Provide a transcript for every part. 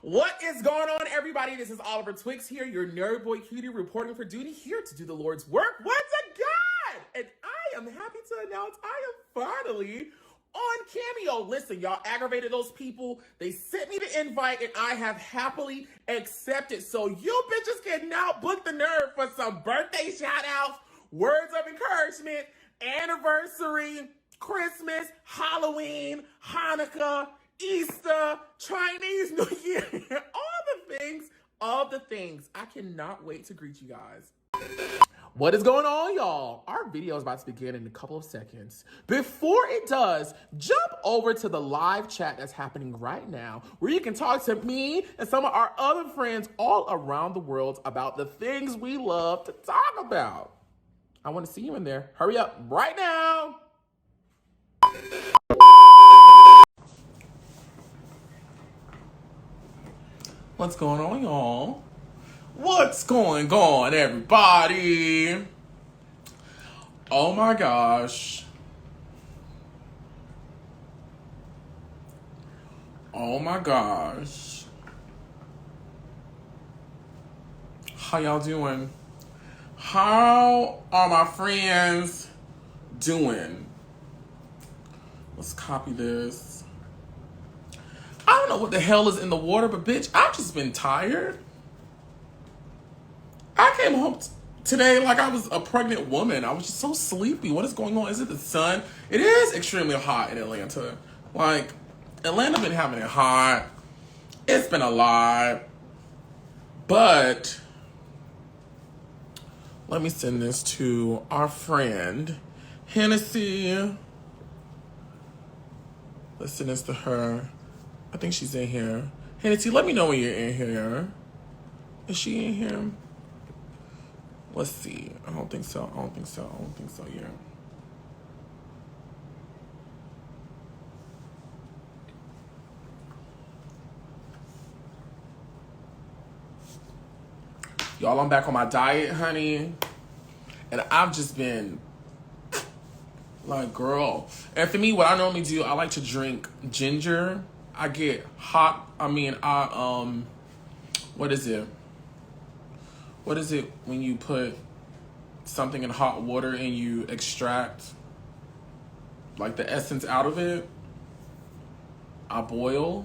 What is going on, everybody? This is Oliver Twixt here, your nerd boy cutie, reporting for duty, here to do the Lord's work once again. And I am happy to announce I am finally on Cameo. Listen, y'all aggravated those people. They sent me the invite, and I have happily accepted. So you bitches can now book the nerd for some birthday shout-outs, words of encouragement, anniversary, Christmas, Halloween, Hanukkah, Easter, Chinese New Year, all the things. I cannot wait to greet you guys. What is going on, y'all? Our video is about to begin in a couple of seconds. Before it does, jump over to the live chat that's happening right now, where you can talk to me and some of our other friends all around the world about the things we love to talk about. I want to see you in there. Hurry up right now. What's going on, y'all? What's going on, everybody? Oh my gosh. Oh my gosh. How y'all doing? How are my friends doing? Let's copy this. I don't know what the hell is in the water, but bitch, I've just been tired. I came home today like I was a pregnant woman. I was just so sleepy. What is going on? Is it the sun? It is extremely hot in Atlanta. Like, Atlanta been having it hot. It's been a lot. But let me send this to our friend, Hennessy. Let's send this to her. I think she's in here. Hennessy, let me know when you're in here. Is she in here? Let's see. I don't think so. Yeah. Y'all, I'm back on my diet, honey. And I've just been like, girl. And for me, what I normally do, I like to drink ginger. I get hot. What is it? What is it when you put something in hot water and you extract like the essence out of it? I boil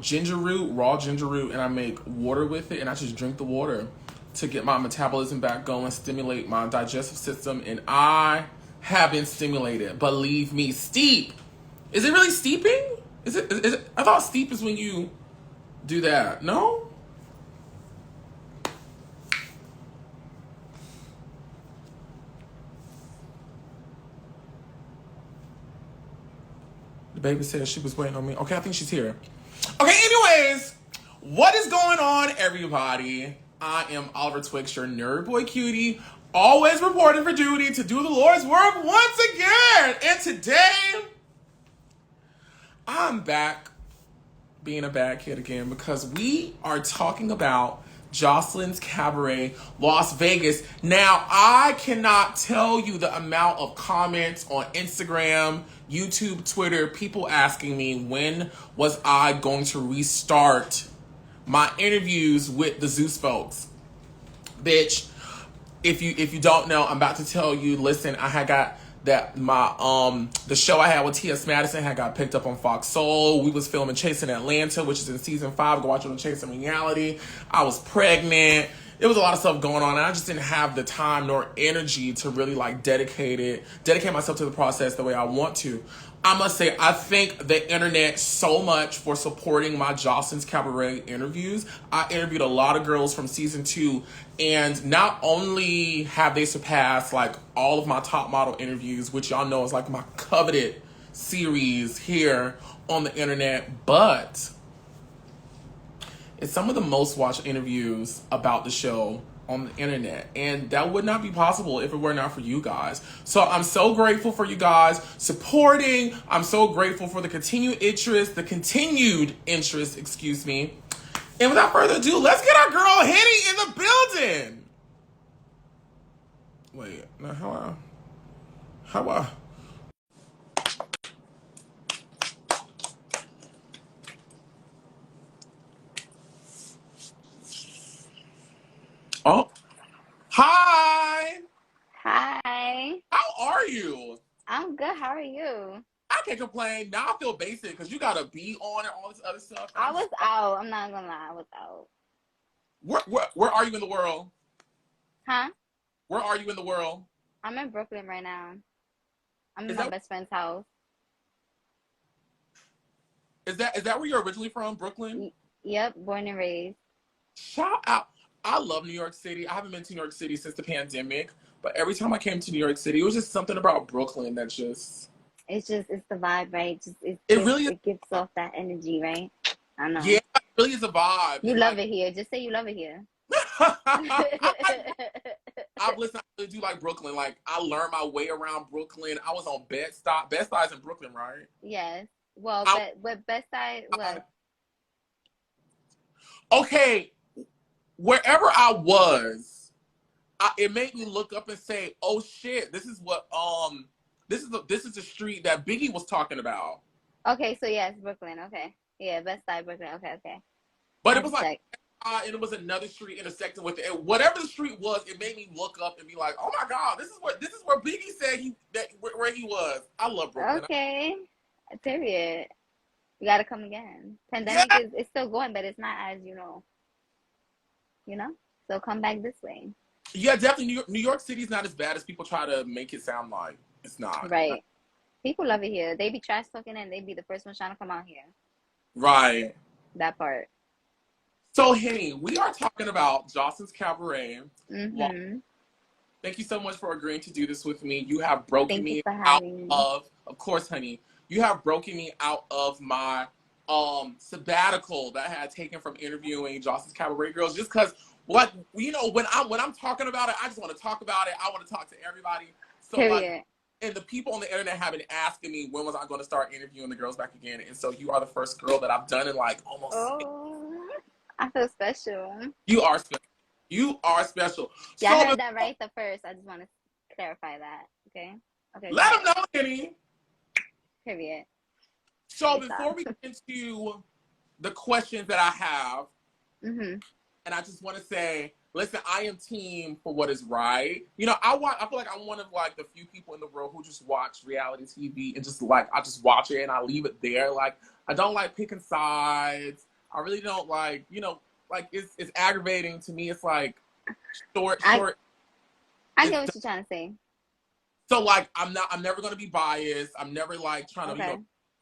ginger root, raw ginger root, and I make water with it, and I just drink the water to get my metabolism back going, stimulate my digestive system, and I have been stimulated. Believe me. Steep. Is it really steeping? Is it? I thought steep is when you do that. No? The baby said she was waiting on me. Okay, I think she's here. Okay, anyways, what is going on, everybody? I am Oliver Twixt, your nerd boy cutie, always reporting for duty to do the Lord's work once again. And today, I'm back being a bad kid again because we are talking about Joseline's Cabaret, Las Vegas. Now, I cannot tell you the amount of comments on Instagram, YouTube, Twitter, people asking me when was I going to restart my interviews with the Zeus folks. Bitch, if you don't know, I'm about to tell you, listen, I had got that the show I had with T.S. Madison had got picked up on Fox Soul. We was filming Chasing Atlanta, which is in season 5. Go watch it on Chasing Reality. I was pregnant. There was a lot of stuff going on, and I just didn't have the time nor energy to really like dedicate myself to the process the way I want to. I must say, I thank the internet so much for supporting my Joseline's Cabaret interviews. I interviewed a lot of girls from season 2, and not only have they surpassed like all of my top model interviews, which y'all know is like my coveted series here on the internet, but it's some of the most watched interviews about the show on the internet, and that would not be possible if it were not for you guys. So I'm so grateful for you guys supporting. I'm so grateful for the continued interest, excuse me. And without further ado, let's get our girl Henny in the building. Wait, now how How about? Oh, hi. Hi. How are you? I'm good. How are you? I can't complain. Now I feel basic because you got a beat on and all this other stuff, and I I'm was just out. I'm not gonna lie. I was out. where are you in the world? Huh? Where are you in the world? I'm in Brooklyn right now. I'm in Is my that best friend's house. is that where you're originally from? Brooklyn? Y- yep, born and raised. Shout out. I love New York City. I haven't been to New York City since the pandemic, but every time I came to New York City, it was just something about Brooklyn that just It's the vibe, right? Just it really is. it gives off that energy, right? I Yeah, know. it really is a vibe. You And love like it here. Just say you love it here. I like I've listened. I really do like Brooklyn. Like I learned my way around Brooklyn. I was on Bed-Stuy. Bed-Stuy's in Brooklyn, right? Yes. Well, I, but best side what? okay, wherever I was, it made me look up and say, "Oh shit, this is what this is the street that Biggie was talking about." Okay, so yes, Brooklyn. Okay. Yeah, best side Brooklyn. Okay, okay. But I it had was to like, check. and it was another street intersecting with it. And whatever the street was, it made me look up and be like, "Oh my god, this is where Biggie said where he was." I love Brooklyn. Okay. Period. You gotta come again. Pandemic Yeah, is still going, but it's not as you know. So come back this way. yeah, definitely. New York City's not as bad as people try to make it sound like. It's not. Right. People love it here. They be trash talking and they be the first ones trying to come out here. Right. That part. So, Henny, we are talking about Jocelyn's Cabaret. Mm-hmm. Thank you so much for agreeing to do this with me. You have broken Thank you me for out having me. of course, honey. You have broken me out of my sabbatical that I had taken from interviewing Jocelyn's Cabaret girls. Just because, what when I'm talking about it, I just want to talk about it. I want to talk to everybody. So like, Period. and the people on the internet have been asking me when was I going to start interviewing the girls back again. And so you are the first girl that I've done in like almost. Oh, I feel special. You are special. You are special. Yeah, I So heard that right the first. I just want to clarify that. Okay. Okay, go let them ahead. know, Henny. Period. Let So me stop. before we get into the questions that I have, Mm-hmm. and I just want to say, listen, I am team for what is right. I feel like I'm one of like the few people in the world who just watch reality TV and just like I just watch it and I leave it there. Like I don't like picking sides. I really don't like, like it's aggravating to me. It's like short, I short. I It's get what you're trying to say. so like I'm never gonna be biased. I'm never like trying to, Okay.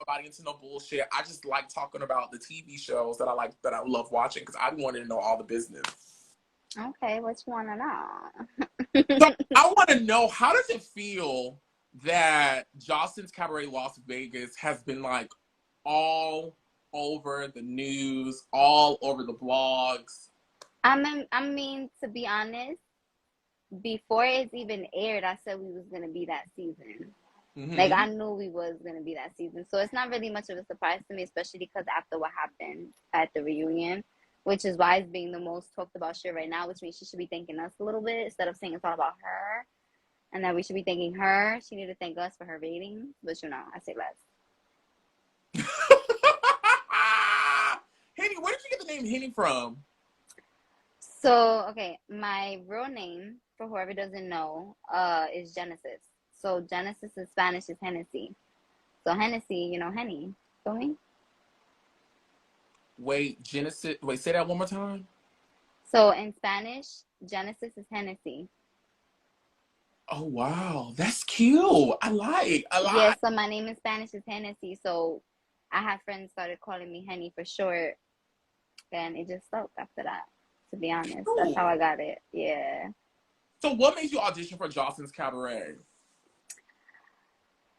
nobody into no bullshit. I just like talking about the TV shows that I love watching because I wanted to know all the business. Okay, what you wanna So know? I want to know, how does it feel that Jocelyn's Cabaret Las Vegas has been like all over the news, all over the blogs? I mean, to be honest, before it's even aired, I said we was gonna be that season. Like Mm-hmm. I knew we was gonna be that season. So it's not really much of a surprise to me, especially because after what happened at the reunion, which is why it's being the most talked about shit right now, which means she should be thanking us a little bit instead of saying it's all about her. And that we should be thanking her. She need to thank us for her ratings. But I say less. Henny, where did you get the name Henny from? So, okay, my real name, for whoever doesn't know, is Genesis. So Genesis in Spanish is Hennessy. So Hennessy, Henny. Feel me? Wait, Genesis. Wait, say that one more time. So in Spanish, Genesis is Hennessy. Oh wow, that's cute. I Yeah, like. so my name in Spanish is Hennessy. So I had friends started calling me Henny for short, and it just stuck after that. To be honest, that's how Cool. I got it. Yeah. So what made you audition for Jocelyn's Cabaret?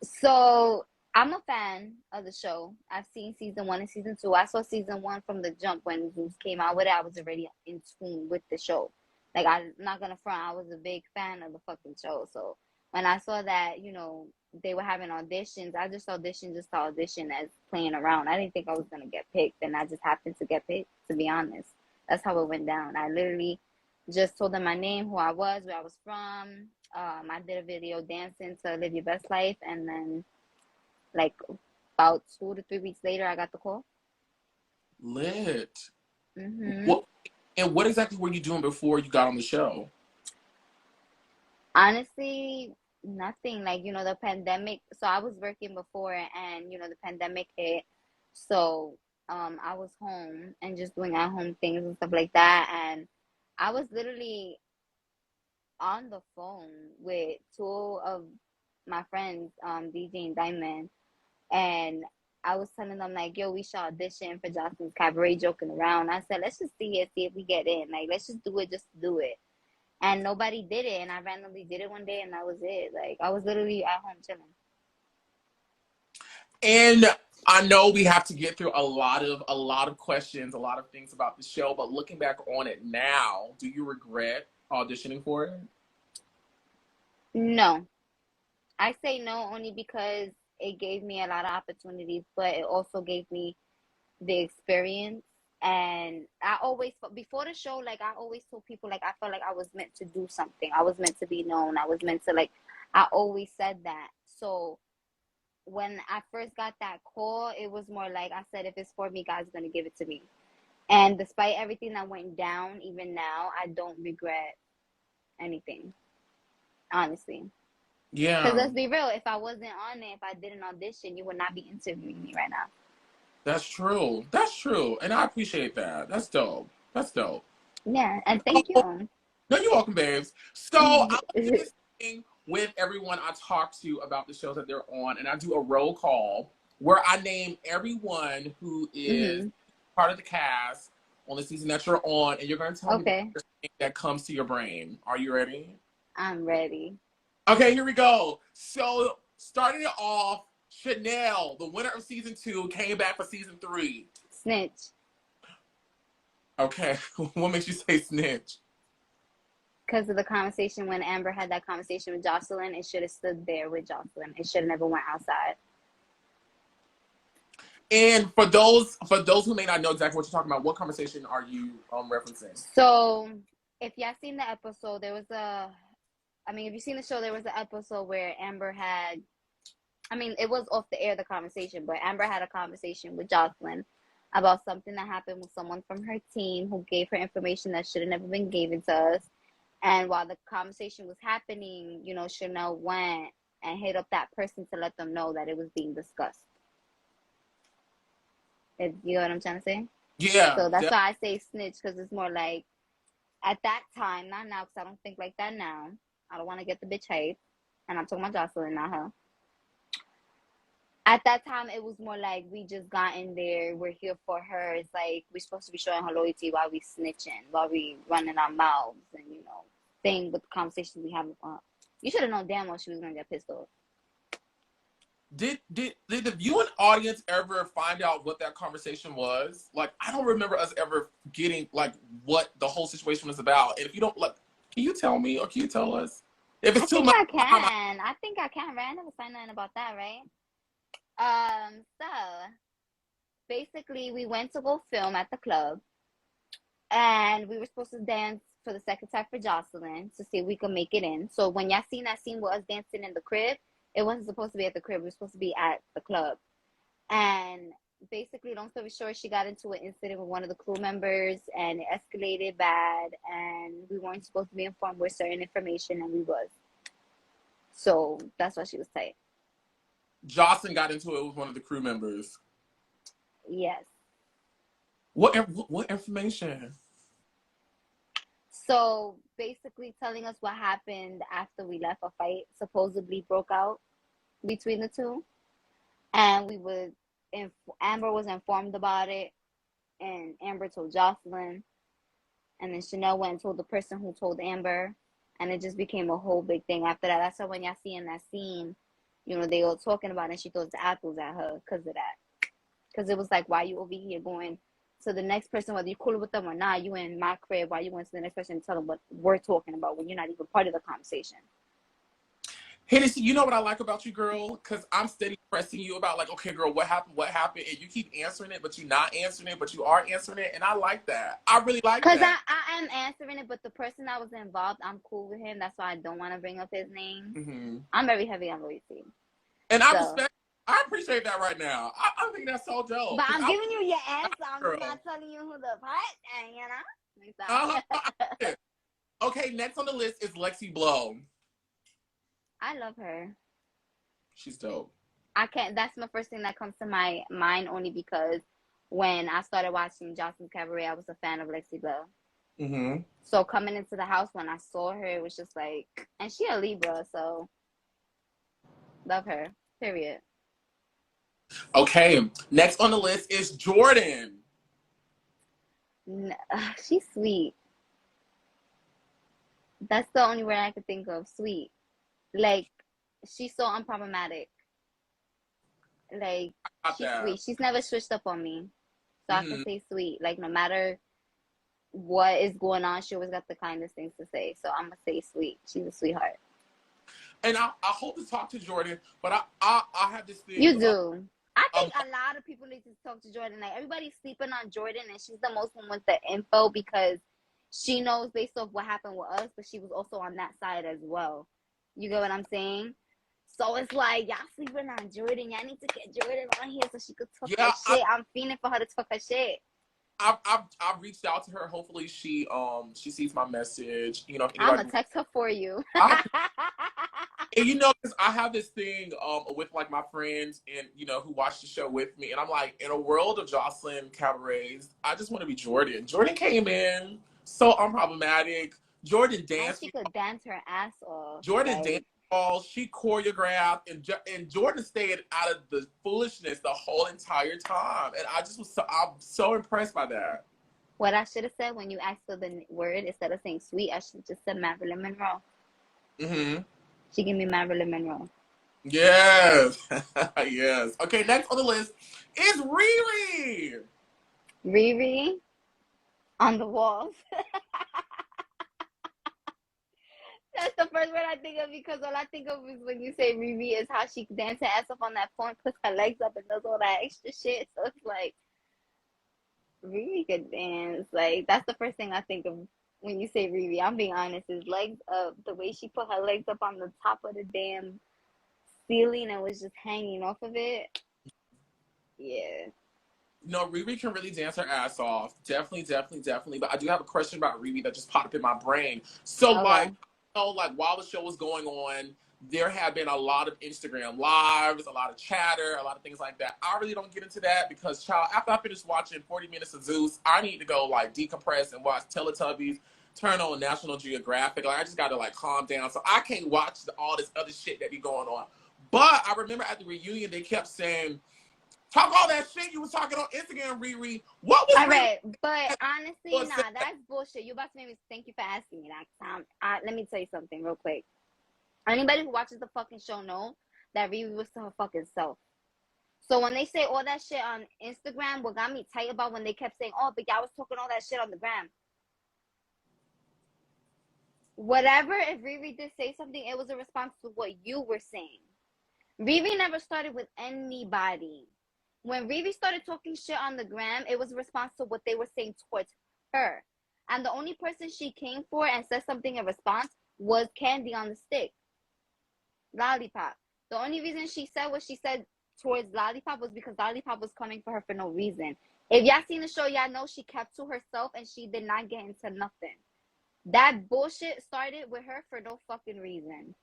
So I'm a fan of the show. I've seen season one and season two. I saw season one from the jump when Zeus came out with it. I was already in tune with the show. Like I'm not gonna front, I was a big fan of the fucking show. So when I saw that, they were having auditions, I just auditioned just to audition as playing around. I didn't think I was gonna get picked, and I just happened to get picked, to be honest. That's how it went down. I literally just told them my name, who I was, where I was from, I did a video dancing to Live Your Best Life, and then like about 2 to 3 weeks later, I got the call. Lit. Mm-hmm. What exactly were you doing before you got on the show? Honestly, nothing. Like, you know, the pandemic. So I was working before, and, you know, the pandemic hit. So I was home and just doing at home things and stuff like that. And I was literally on the phone with two of my friends, DJ and Diamond. And I was telling them, like, yo, we should audition for Joseline's Cabaret, joking around. I said, let's just see it, see if we get in. Like, let's just do it just to do it. And nobody did it, and I randomly did it one day, and that was it. Like, I was literally at home chilling. And I know we have to get through a lot of questions, a lot of things about the show, but looking back on it now, do you regret auditioning for it? No. I say no only because it gave me a lot of opportunities, but it also gave me the experience. And I always, before the show, like, I always told people, like, I felt like I was meant to do something. I was meant to be known. I was meant to, like, I always said that. So when I first got that call, it was more like I said, if it's for me, God's going to give it to me. And despite everything that went down, even now, I don't regret anything, honestly. Yeah. Because let's be real, if I wasn't on it, if I didn't audition, you would not be interviewing me right now. That's true. That's true. And I appreciate that. That's dope. That's dope. Yeah, and thank you. No, you're welcome, babes. So I do this thing with everyone I talk to about the shows that they're on, and I do a roll call where I name everyone who is part of the cast on the season that you're on, and you're going to tell me the first thing that comes to your brain. Are you ready? I'm ready. Okay, here we go. So starting it off, Chanel, the winner of season 2, came back for season 3. Snitch. Okay, what makes you say snitch? Because of the conversation when Amber had that conversation with Joseline, it should have stood there with Joseline. It should have never went outside. And for those who may not know exactly what you're talking about, what conversation are you referencing? So, if y'all seen the episode, if you've seen the show, there was an episode where Amber had, it was off the air, the conversation, but Amber had a conversation with Joseline about something that happened with someone from her team who gave her information that should have never been given to us. And while the conversation was happening, you know, Chanel went and hit up that person to let them know that it was being discussed. You know what I'm trying to say? Yeah. So that's why I say snitch, because it's more like, at that time, not now, because I don't think like that now. I don't want to get the bitch hype. And I'm talking about Joseline, not her. At that time, it was more like, we just got in there. We're here for her. It's like, we're supposed to be showing her loyalty while we snitching, while we running our mouths and, you know, saying what the conversations we have with her. You should have known damn well she was going to get pissed off. Did the viewing audience ever find out what that conversation was? Like, I don't remember us ever getting, like, what the whole situation was about. And if you don't, like, can you tell me or can you tell us? If it's too much. I think I can, right? I never signed nothing about that, right? So basically we went to go film at the club, and we were supposed to dance for the second time for Joseline to see if we could make it in. So when y'all seen that scene with us dancing in the crib, it wasn't supposed to be at the crib. We were supposed to be at the club. And basically, long story short, she got into an incident with one of the crew members, and it escalated bad, and we weren't supposed to be informed with certain information, and we was. So that's why she was tight. Joseline got into it with one of the crew members. Yes. What information? So basically telling us what happened after we left. A fight supposedly broke out between the two, and Amber was informed about it, and Amber told Joseline, and then Chanel went and told the person who told Amber, and it just became a whole big thing after that. That's why when y'all see in that scene, you know, they were talking about it, and she throws the apples at her because of that. Because it was like, why you over here going to the next person, whether you're cool with them or not, you in my crib, why you went to the next person and tell them what we're talking about when you're not even part of the conversation? Hennessy, you know what I like about you, girl? Because I'm steady pressing you about, like, okay, girl, what happened? What happened? And you keep answering it, but you're not answering it, but you are answering it. And I like that. I really like Because that. I am answering it, but the person that was involved, I'm cool with him. That's why I don't want to bring up his name. Mm-hmm. I'm very heavy on loyalty. And I So, respect, I appreciate that right now. I think that's so dope. but Because I'm I giving you your answer. I'm just girl. not telling you who the part, and you know? Uh-huh. Okay, next on the list is Lexi Blow. I love her. She's dope. I can't. That's the first thing that comes to my mind, only because when I started watching Joseline Cabaret, I was a fan of Lexi Blow. Mm-hmm. So coming into the house, when I saw her, it was just like, and she a Libra, so love her. Period. Okay, next on the list is Jordan. She's sweet. That's the only word I could think of. Sweet. Like, she's so unproblematic. Like, she's sweet. She's never switched up on me. So I can say sweet. Like, no matter what is going on, she always got the kindest things to say. So I'm going to say sweet. She's a sweetheart. And I hope to talk to Jordan, but I have this thing. You do. I think a lot of people need to talk to Jordan. Like, everybody's sleeping on Jordan, and she's the most one with the info because she knows based off what happened with us, but she was also on that side as well. You get what I'm saying? So it's like, y'all sleeping on Jordan. Y'all need to get Jordan on here so she could talk her shit. I'm feeling for her to talk her shit. I've reached out to her. Hopefully she sees my message. You know, if I'm gonna text her for you. And you know, because I have this thing with like my friends and you know who watch the show with me, and I'm like, in a world of Joseline Cabarets, I just want to be Jordan. Jordan came in so unproblematic. Jordan danced. And she could dance her ass off. Jordan danced. She choreographed, and Jordan stayed out of the foolishness the whole entire time, and I'm so impressed by that. What I should have said when you asked for the word instead of saying sweet, I should have just said Marilyn Monroe. Mm-hmm. She gave me Marilyn Monroe. Yes. Yes. Okay, next on the list is Riri. Riri on the walls. That's the first word I think of because all I think of is when you say Riri is how she dances her ass up on that phone, puts her legs up and does all that extra shit. So it's like, Riri could dance. Like, that's the first thing I think of when you say Riri. I'm being honest, is legs up. The way she put her legs up on the top of the damn ceiling and was just hanging off of it. Yeah. No, Riri can really dance her ass off. Definitely, definitely, definitely. But I do have a question about Riri that just popped up in my brain. So, like, while the show was going on, there have been a lot of Instagram lives, a lot of chatter, a lot of things like that. I really don't get into that because, child, after I finish watching 40 minutes of Zeus, I need to go, like, decompress and watch Teletubbies, turn on National Geographic. Like, I just got to, like, calm down. So I can't watch all this other shit that be going on. But I remember at the reunion, they kept saying, talk all that shit you was talking on Instagram, Riri. What was all right? But honestly, that's bullshit. You about to make me thank you for asking me that. Let me tell you something real quick. Anybody who watches the fucking show know that Riri was to her fucking self. So when they say all that shit on Instagram, what got me tight about when they kept saying, oh, but y'all was talking all that shit on the gram. Whatever, if Riri did say something, it was a response to what you were saying. Riri never started with anybody. When Riri started talking shit on the gram, it was a response to what they were saying towards her. And the only person she came for and said something in response was Candy on the Stick. Lollipop. The only reason she said what she said towards Lollipop was because Lollipop was coming for her for no reason. If y'all seen the show, y'all know she kept to herself and she did not get into nothing. That bullshit started with her for no fucking reason.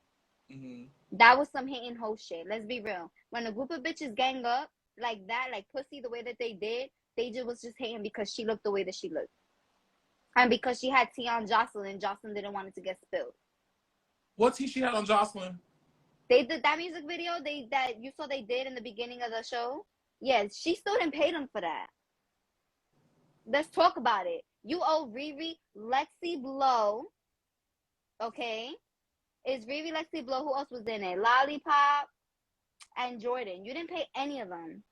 Mm-hmm. That was some hating hoe shit. Let's be real. When a group of bitches gang up like that, like pussy the way that they did, they just was just hating because she looked the way that she looked. And because she had tea on Joseline, Joseline didn't want it to get spilled. What tea she had on Joseline? They did that music video that you saw they did in the beginning of the show. Yeah, she still didn't pay them for that. Let's talk about it. You owe Riri, Lexi Blow. Okay? It's Riri, Lexi Blow. Who else was in it? Lollipop and Jordan. You didn't pay any of them.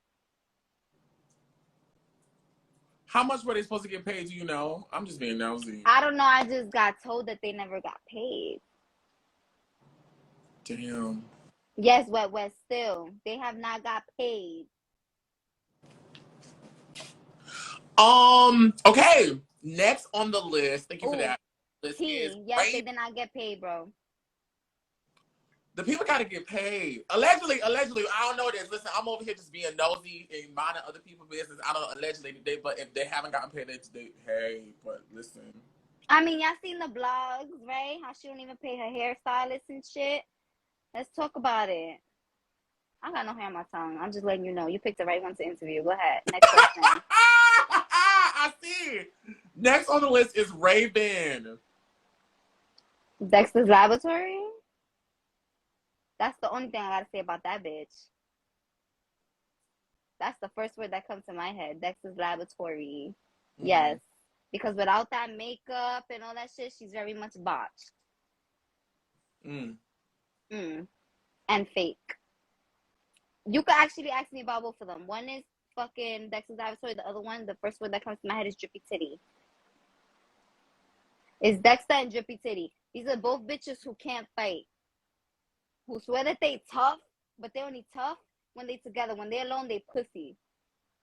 How much were they supposed to get paid? Do you know? I'm just being nosy. I don't know. I just got told that they never got paid. Damn. Yes, wet still. They have not got paid. Okay. Next on the list, thank you for Ooh, that. This is yes, they Ray. did not get paid, bro. The people gotta get paid. Allegedly, I don't know this. Listen, I'm over here just being nosy and minding other people's business. I don't know, allegedly, but if they haven't gotten paid, hey, but listen. I mean, y'all seen the blogs, right? How she don't even pay her hairstylist and shit. Let's talk about it. I got no hair on my tongue. I'm just letting you know. You picked the right one to interview. Go ahead. Next question. I see. Next on the list is Raven. Dexter's Laboratory? That's the only thing I gotta say about that bitch. That's the first word that comes to my head. Dexter's Laboratory. Mm-hmm. Yes. Because without that makeup and all that shit, she's very much botched. And fake. You could actually ask me about both of them. One is fucking Dexter's Laboratory. The other one, the first word that comes to my head is Drippy Titty. It's Dexter and Drippy Titty. These are both bitches who can't fight. Who swear that they tough, but they only tough when they together. When they alone, they pussy.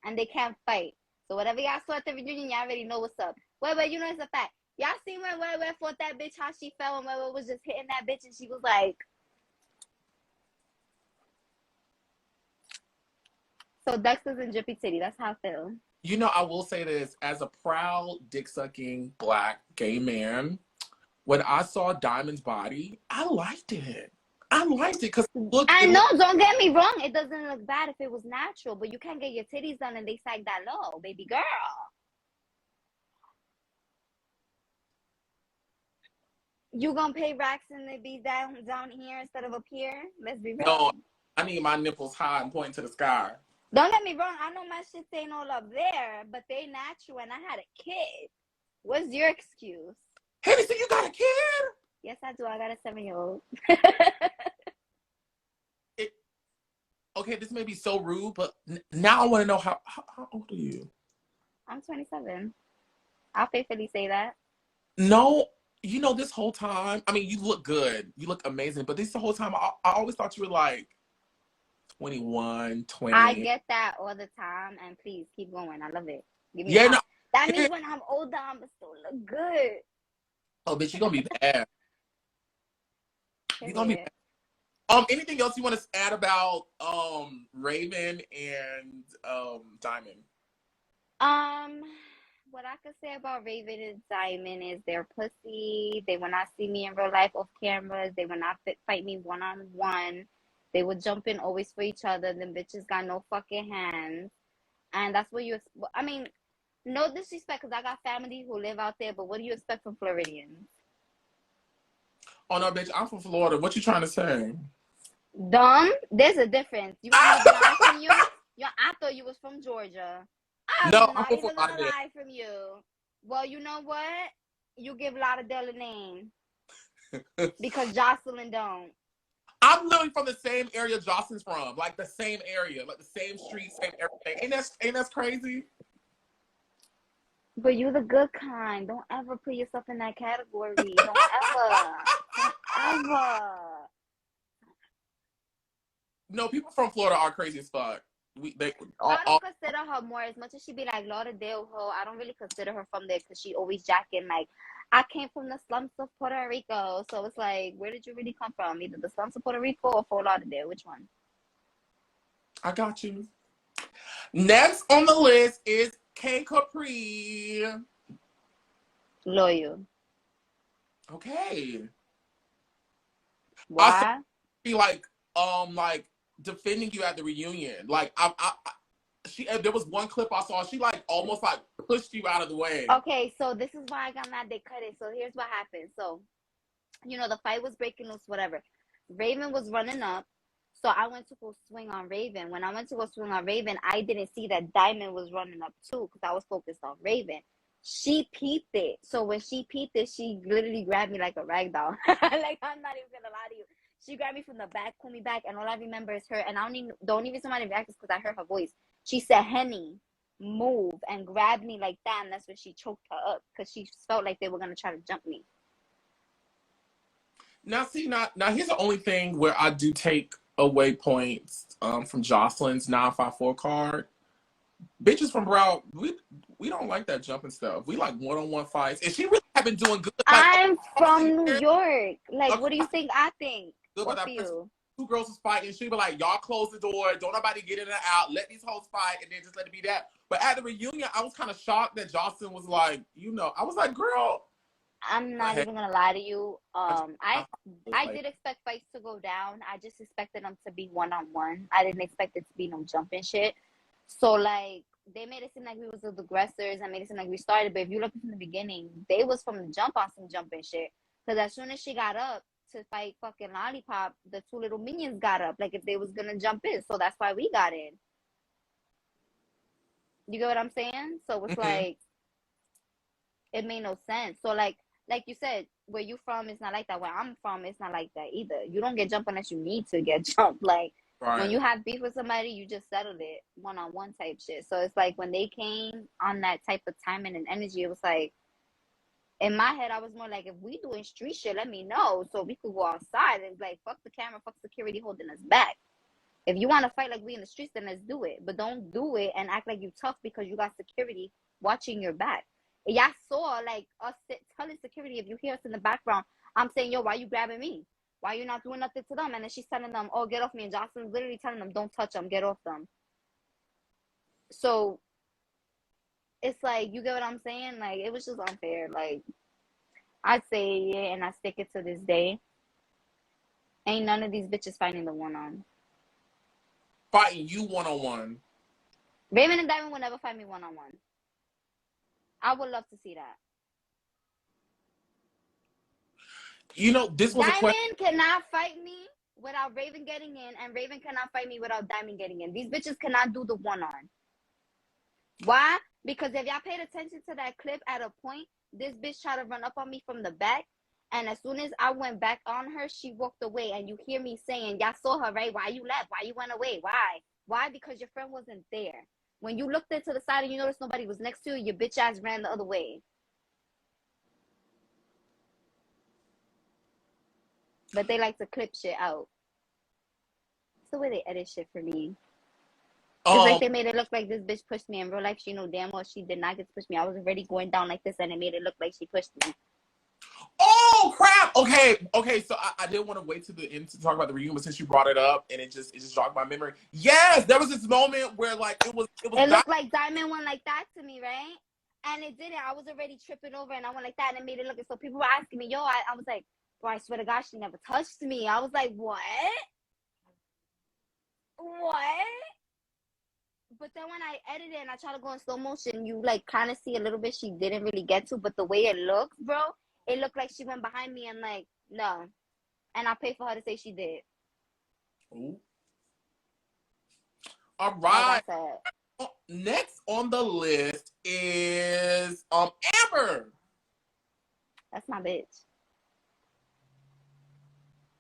And they can't fight. So whatever y'all saw at the reunion, y'all already know what's up. Wait, you know it's a fact. Y'all seen when Where fought that bitch, how she fell, and Where was just hitting that bitch, and she was like... So Dexter's and Drippy Titty, that's how I feel. You know, I will say this, as a proud dick-sucking black gay man, when I saw Diamond's body, I liked it. I liked it because I know, don't get me wrong. It doesn't look bad if it was natural, but you can't get your titties done and they sag that low, baby girl. You gonna pay racks and it be down here instead of up here? Let's be real. No, I need my nipples high and pointing to the sky. Don't get me wrong. I know my shit ain't all up there, but they natural and I had a kid. What's your excuse? Hennessy, you got a kid? Yes, I do. I got a 7-year-old. Okay, this may be so rude, but now I want to know how old are you? I'm 27. I'll faithfully say that. No, you know, this whole time, I mean, you look good. You look amazing, but this the whole time, I always thought you were like 21, 20. I get that all the time, and please keep going. I love it. Give me No. that means when I'm older, I'm gonna still look good. Oh, bitch, you're gonna be bad. You're gonna be bad. Anything else you want to add about Raven and Diamond? What I could say about Raven and Diamond is they're pussy. They will not see me in real life off cameras. They will not fight me one-on-one. They would jump in always for each other. Them bitches got no fucking hands. And that's what I mean, no disrespect, because I got family who live out there, but what do you expect from Floridians? Oh, no, bitch, I'm from Florida. What you trying to say? Dumb? There's a difference. You want me to be honest from you? I thought you was from Georgia. I'm not even gonna lie from you. Well, you know what? You give Lauderdale a name. Because Joseline don't. I'm literally from the same area Joseline's from. Like the same area. Like the same street, same everything. Ain't that crazy? But you the good kind. Don't ever put yourself in that category. Don't ever. Don't ever. No, people from Florida are crazy as fuck. I don't consider her more, as much as she be like Lauderdale ho. I don't really consider her from there because she always jacking like, I came from the slums of Puerto Rico. So it's like, where did you really come from? Either the slums of Puerto Rico or Fort Lauderdale. Which one? I got you. Next on the list is K Capri. Loyal. Okay. Why? Be like defending you at the reunion. Like there was one clip I saw. She like almost like pushed you out of the way. Okay, so this is why I got mad. They cut it. So here's what happened. So, the fight was breaking loose. Whatever. Raven was running up. So I went to go swing on Raven. When I went to go swing on Raven, I didn't see that Diamond was running up too because I was focused on Raven. She peeped it. So when she peeped it, she literally grabbed me like a rag doll. Like, I'm not even gonna lie to you. She grabbed me from the back, pulled me back, and all I remember is her. And the only reason why I didn't react is because I heard her voice. She said, "Henny, move," and grabbed me like that, and that's when she choked her up because she felt like they were gonna try to jump me. Now, see, now here's the only thing where I do take away points from Jocelyn's 954 card. Bitches from Brow, we don't like that jumping stuff. We like one-on-one fights, and she really have been doing good. Like, I'm from New years, York. Like, what do you across think I think? good about Both of that person. you. Two girls was fighting. She'd be like, "Y'all close the door. Don't nobody get in and out. Let these hoes fight, and then just let it be that." But at the reunion, I was kind of shocked that Jocelyn was like, I was like, "Girl, I'm the not heck?" even gonna lie to you. I Like, did expect fights to go down. I just expected them to be one on one. I didn't expect it to be no jumping shit. So like they made it seem like we was the aggressors and made it seem like we started. But if you look from the beginning, they was from the jump on some jumping shit. Because as soon as she got up to fight fucking Lollipop, the two little minions got up. Like if they was gonna jump in. So that's why we got in. You get what I'm saying? So it's mm-hmm. like it made no sense. So like you said, where you from is not like that. Where I'm from, it's not like that either. You don't get jumped unless you need to get jumped. Like when Right. you have beef with somebody, you just settled it one on one type shit. So it's like when they came on that type of timing and energy, it was like in my head, I was more like, if we doing street shit, let me know so we could go outside and like fuck the camera, fuck security holding us back. If you want to fight like we in the streets, then let's do it. But don't do it and act like you tough because you got security watching your back. Y'all saw like us telling security, if you hear us in the background, I'm saying, yo, why you grabbing me? Why you not doing nothing to them? And then she's telling them, oh, get off me. And Jocelyn's literally telling them, don't touch them, get off them. So it's like, you get what I'm saying? Like, it was just unfair. Like, I'd say yeah, and I stick it to this day. Ain't none of these bitches fighting the one on. Fighting you one-on-one. Raven and Diamond will never fight me one on one. I would love to see that. This was a question. Diamond cannot fight me without Raven getting in, and Raven cannot fight me without Diamond getting in. These bitches cannot do the one on. Why? Because if y'all paid attention to that clip at a point, this bitch tried to run up on me from the back, and as soon as I went back on her, she walked away. And you hear me saying, y'all saw her, right? Why you left? Why you went away? Why? Why? Because your friend wasn't there. When you looked into the side and you noticed nobody was next to you, your bitch ass ran the other way. But they like to clip shit out. It's the way they edit shit for me. It's like they made it look like this bitch pushed me. In real life, she knew damn well she did not get to push me. I was already going down like this, and it made it look like she pushed me. Oh crap! Okay. So I didn't want to wait to the end to talk about the reunion, but since you brought it up, and it just jogged my memory. Yes, there was this moment where like it was. It looked like Diamond went like that to me, right? And it didn't. I was already tripping over, and I went like that, and it made it look. So people were asking me, yo, I was like, bro, I swear to God, she never touched me. I was like, what? What? But then when I edit it and I try to go in slow motion, you like kind of see a little bit she didn't really get to, but the way it looks, bro, it looked like she went behind me and like, no. And I paid for her to say she did. Ooh. All right. Like I said. Next on the list is Amber. That's my bitch.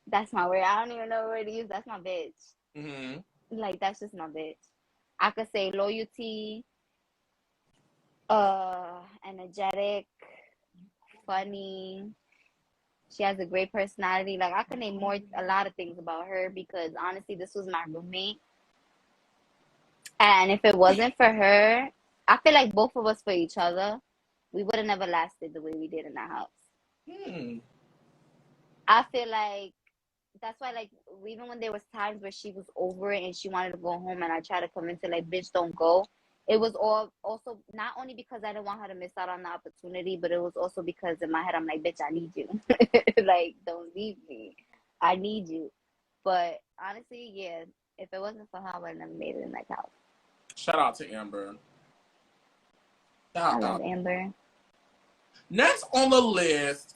That's my word. I don't even know what word to use. That's my bitch. Mm-hmm. Like that's just my bitch. I could say loyalty, energetic, funny. She has a great personality. Like I could name a lot of things about her because honestly, this was my roommate. And if it wasn't for her, I feel like both of us for each other, we would have never lasted the way we did in that house. I feel like that's why, like, even when there was times where she was over it and she wanted to go home, and I tried to convince her, like, bitch, don't go. It was all also not only because I didn't want her to miss out on the opportunity, but it was also because in my head I'm like, bitch, I need you. Like, don't leave me. I need you. But honestly, yeah, if it wasn't for her, I would have never made it in that house. Shout out to Amber. I love Amber. Next on the list,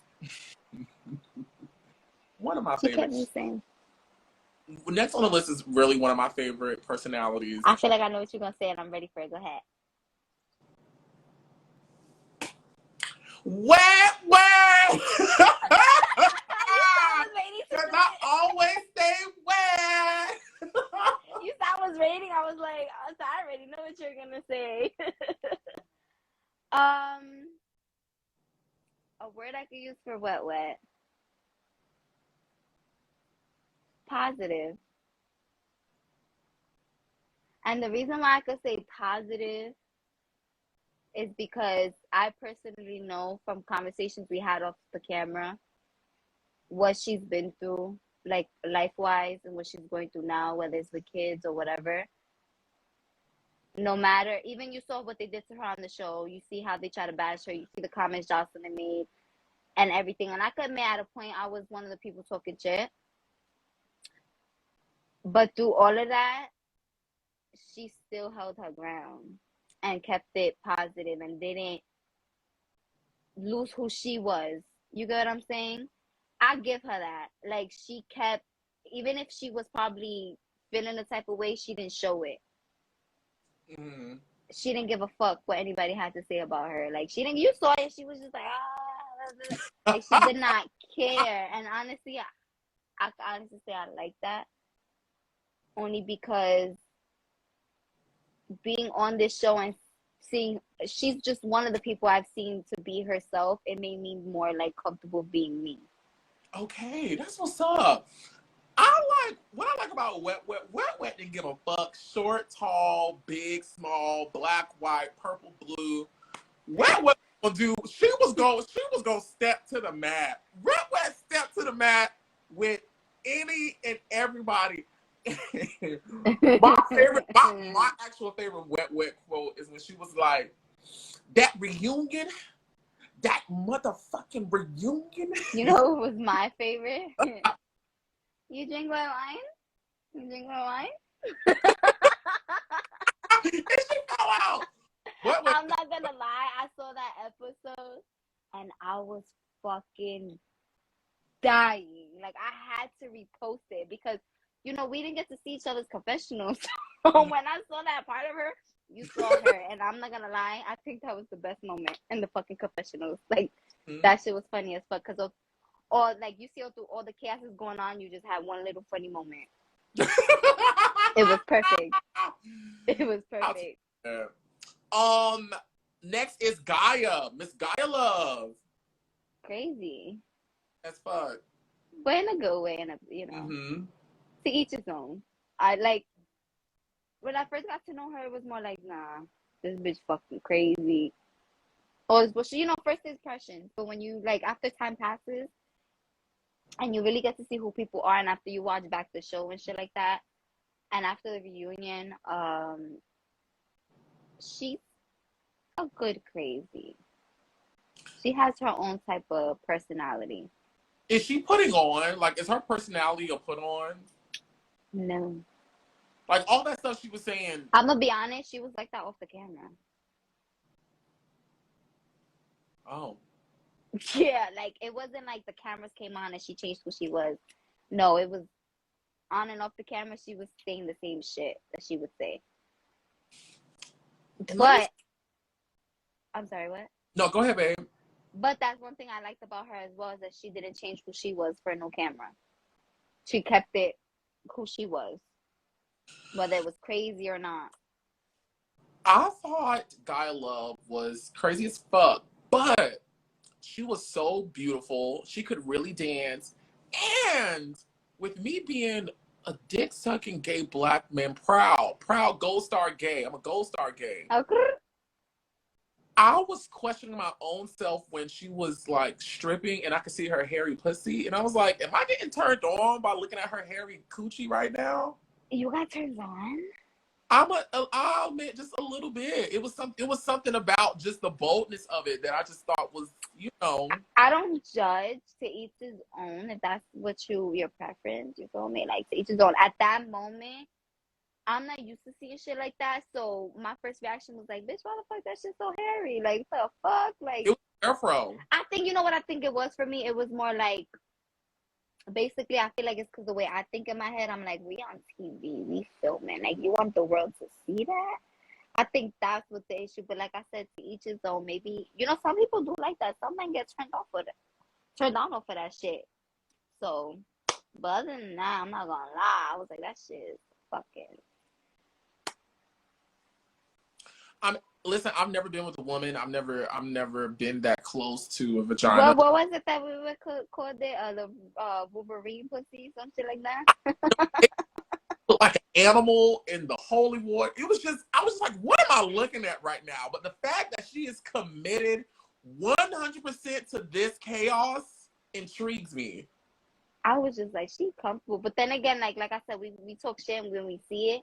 one of my She kept favorites. me saying. Next on the list is really one of my favorite personalities. I feel like I know what you're gonna say, and I'm ready for it. Go ahead. Wet. Because I always stay wet. You thought I was rating. I was like, I already know what you're gonna say. A word I could use for wet. positive. And the reason why I could say positive is because I personally know from conversations we had off the camera what she's been through, like life-wise, and what she's going through now, whether it's with kids or whatever. No matter, even you saw what they did to her on the show. You see how they try to bash her. You see the comments Joseline made and everything. And I could admit at a point I was one of the people talking shit. But through all of that, she still held her ground and kept it positive and didn't lose who she was. You get what I'm saying? I give her that. Like, she kept, even if she was probably feeling the type of way, she didn't show it. Mm-hmm. She didn't give a fuck what anybody had to say about her. Like, she didn't, you saw it, she was just like, ah, like, she did not care. And honestly, I can honestly say I like that. Only because being on this show and seeing, she's just one of the people I've seen to be herself. It made me more like comfortable being me. Okay, that's what's up. What I like about Wet didn't give a fuck. Short, tall, big, small, black, white, purple, blue. Wet gonna do. She was gonna step to the mat. Wet stepped to the mat with any and everybody. My actual favorite Wet quote is when she was like, "That reunion, that motherfucking reunion." You know who was my favorite? You drink my wine? You drink my wine? And she fell out. I'm not gonna lie, I saw that episode and I was fucking dying. Like, I had to repost it because, you know, we didn't get to see each other's confessionals. So when I saw that part of her, you saw her. And I'm not gonna lie, I think that was the best moment in the fucking confessionals. Like, that shit was funny as fuck. Because of all, like, you see through all the chaos is going on, you just had one little funny moment. It was perfect. It was perfect. Next is Gaia. Miss Gaia Love. Crazy. That's fuck. But in a good way, and you know, to each his own. I like, when I first got to know her, it was more like, nah, this bitch fucking crazy. Or, but you know, first impressions. But when you, like, after time passes, and you really get to see who people are, and after you watch back the show and shit like that, and after the reunion, she's a good crazy. She has her own type of personality. Is she putting on? Like, is her personality a put on? No. Like, all that stuff she was saying. I'm gonna be honest, she was like that off the camera. Oh. Yeah, like, it wasn't like the cameras came on and she changed who she was. No, it was on and off the camera, she was saying the same shit that she would say. But, I'm sorry, what? No, go ahead, babe. But that's one thing I liked about her as well, is that she didn't change who she was for no camera. She kept it who she was, whether it was crazy or not. I thought Gaia Love was crazy as fuck, but she was so beautiful. She could really dance. And with me being a dick-sucking gay black man, proud gold star gay. I'm a gold star gay. Okay. I was questioning my own self when she was like stripping and I could see her hairy pussy. And I was like, am I getting turned on by looking at her hairy coochie right now? You got turned on? I'll admit just a little bit. It was something about just the boldness of it that I just thought was, you know. I don't judge, to each his own. If that's your preference, you feel me? Like, to each his own. At that moment, I'm not used to seeing shit like that. So my first reaction was like, bitch, why the fuck that shit so hairy? Like, the fuck? Like, It was afro. I think, you know what I think it was for me? It was more like, basically, I feel like it's because the way I think in my head, I'm like, we on TV, we filming. Like, you want the world to see that? I think that's what the issue. But like I said, to each his own. Maybe, you know, some people do like that. Some men get turned on off of that shit. So, but other than that, I'm not gonna lie. I was like, that shit is fucking. Listen, I've never been with a woman. I've never been that close to a vagina. What was it that we would call it? The Wolverine pussy, something like that. It looked like an animal in the holy water. It was just, I was just like, what am I looking at right now? But the fact that she is committed 100% to this chaos intrigues me. I was just like, she comfortable. But then again, like I said, we talk shit when we see it.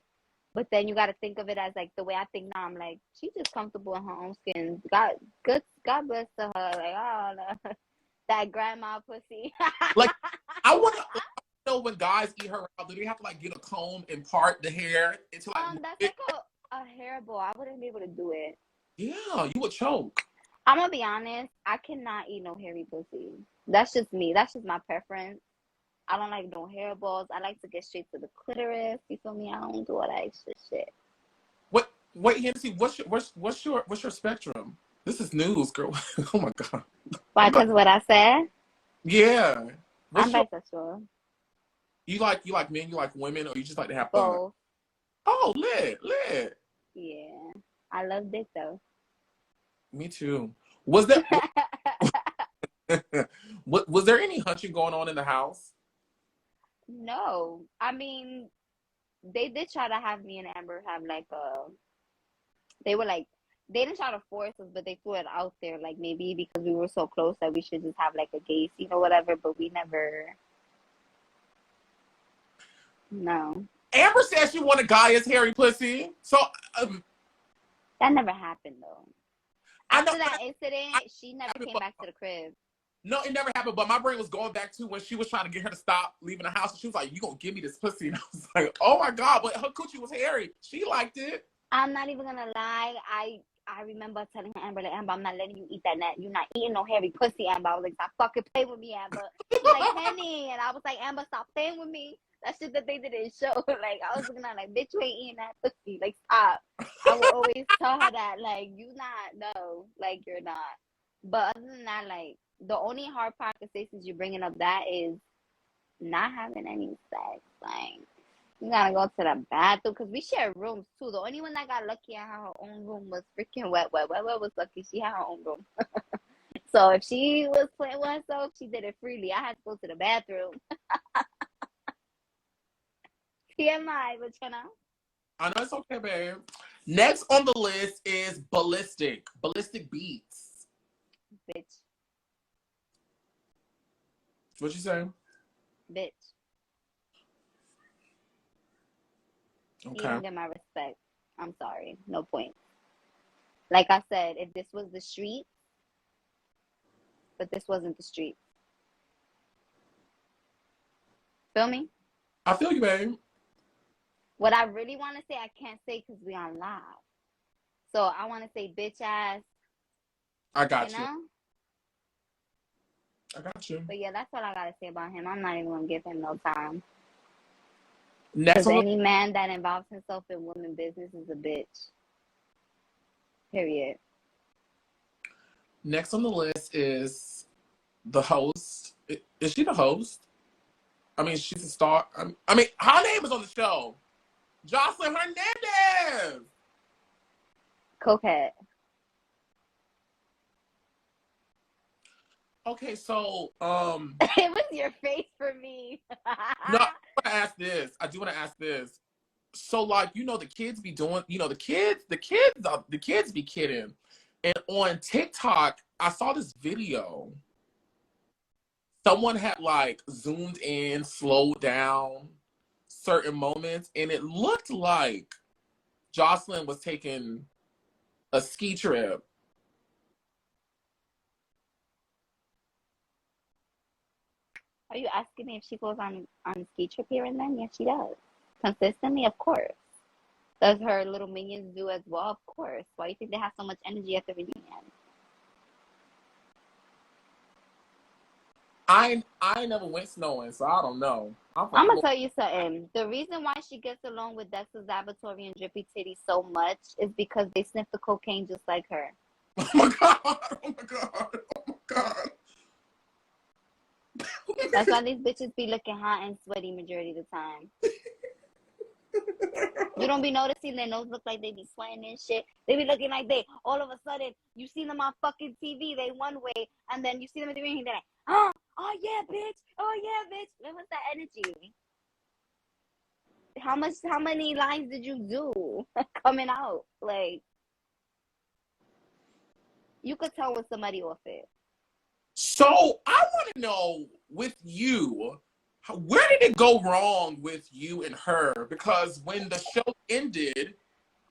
But then you got to think of it as like the way I think now. I'm like, she's just comfortable in her own skin. God bless to her. Like, oh, no. That grandma pussy. Like, I want to know when guys eat her out, do they have to like get a comb and part the hair into like? That's like a hair ball. I wouldn't be able to do it. Yeah, you would choke. I'm gonna be honest. I cannot eat no hairy pussy. That's just me. That's just my preference. I don't like no hair balls. I like to get straight to the clitoris. You feel me? I don't do all that extra shit. Wait, Hennessy, what's your spectrum? This is news, girl. Oh my god. Why? Because what I said? Yeah. I'm bisexual. You like men, you like women, or you just like to have fun? Both. Oh, lit. Yeah. I love dick though. Me too. Was there was there any hunching going on in the house? No. I mean, they did try to have me and Amber have like they were like, they didn't try to force us, but they threw it out there, like maybe because we were so close that we should just have like a gay scene or whatever, but we never. No. Amber said she wanted Gaia's hairy pussy. So that never happened though. After that incident, she never came back to the crib. No, it never happened, but my brain was going back to when she was trying to get her to stop leaving the house. And she was like, you gonna give me this pussy? And I was like, oh my God, but her coochie was hairy. She liked it. I'm not even gonna lie. I remember telling her, Amber, like, Amber, I'm not letting you eat that net. You're not eating no hairy pussy, Amber. I was like, stop fucking playing with me, Amber. She's like, Henny. And I was like, Amber, stop playing with me. That shit that they did in the show. Like, I was looking at like, bitch, you ain't eating that pussy. Like, stop. I would always tell her that, like, you not, no, like, you're not. But other than that, like, the only hard part to say since you're bringing up that is not having any sex. Like, you gotta go to the bathroom because we share rooms too. The only one that got lucky and had her own room was freaking Wet was lucky. She had her own room. So if she was playing with herself, she did it freely. I had to go to the bathroom. TMI, but you know. I know it's okay, babe. Next on the list is ballistic beats. Bitch. What you say? Bitch. Okay. You don't get my respect. I'm sorry. No point. Like I said, if this was the street, but this wasn't the street. Feel me? I feel you, babe. What I really want to say, I can't say because we on live. So I want to say bitch ass. I got you. Know? I got you. But yeah, that's what I got to say about him. I'm not even going to give him no time. Next Because any man that involves himself in women business is a bitch. Period. Next on the list is the host. Is she the host? I mean, she's a star. I mean, her name is on the show. Joseline Hernandez. Cokehead. Okay, so it was your face for me. No, I do want to ask this. So, like, you know, the kids be doing, you know, the kids be kidding. And on TikTok, I saw this video. Someone had like zoomed in, slowed down certain moments, and it looked like Joseline was taking a ski trip. Are you asking me if she goes on a ski trip here and then? Yes, she does. Consistently, of course. Does her little minions do as well? Of course. Why do you think they have so much energy at the reunion? I never went snowing, so I don't know. I'm going to tell you something. The reason why she gets along with Dexter Zabatori and Drippy Titty so much is because they sniff the cocaine just like her. Oh my God. Oh my God. Oh my God. That's why these bitches be looking hot and sweaty majority of the time. You don't be noticing their nose look like they be sweating and shit. They be looking like they, all of a sudden, you see them on fucking TV, they one way, and then you see them in the ring, they're like, oh yeah, bitch, oh yeah, bitch. What's that energy? How many lines did you do coming out? Like, you could tell when somebody off it. So I want to know with you, where did it go wrong with you and her? Because when the show ended,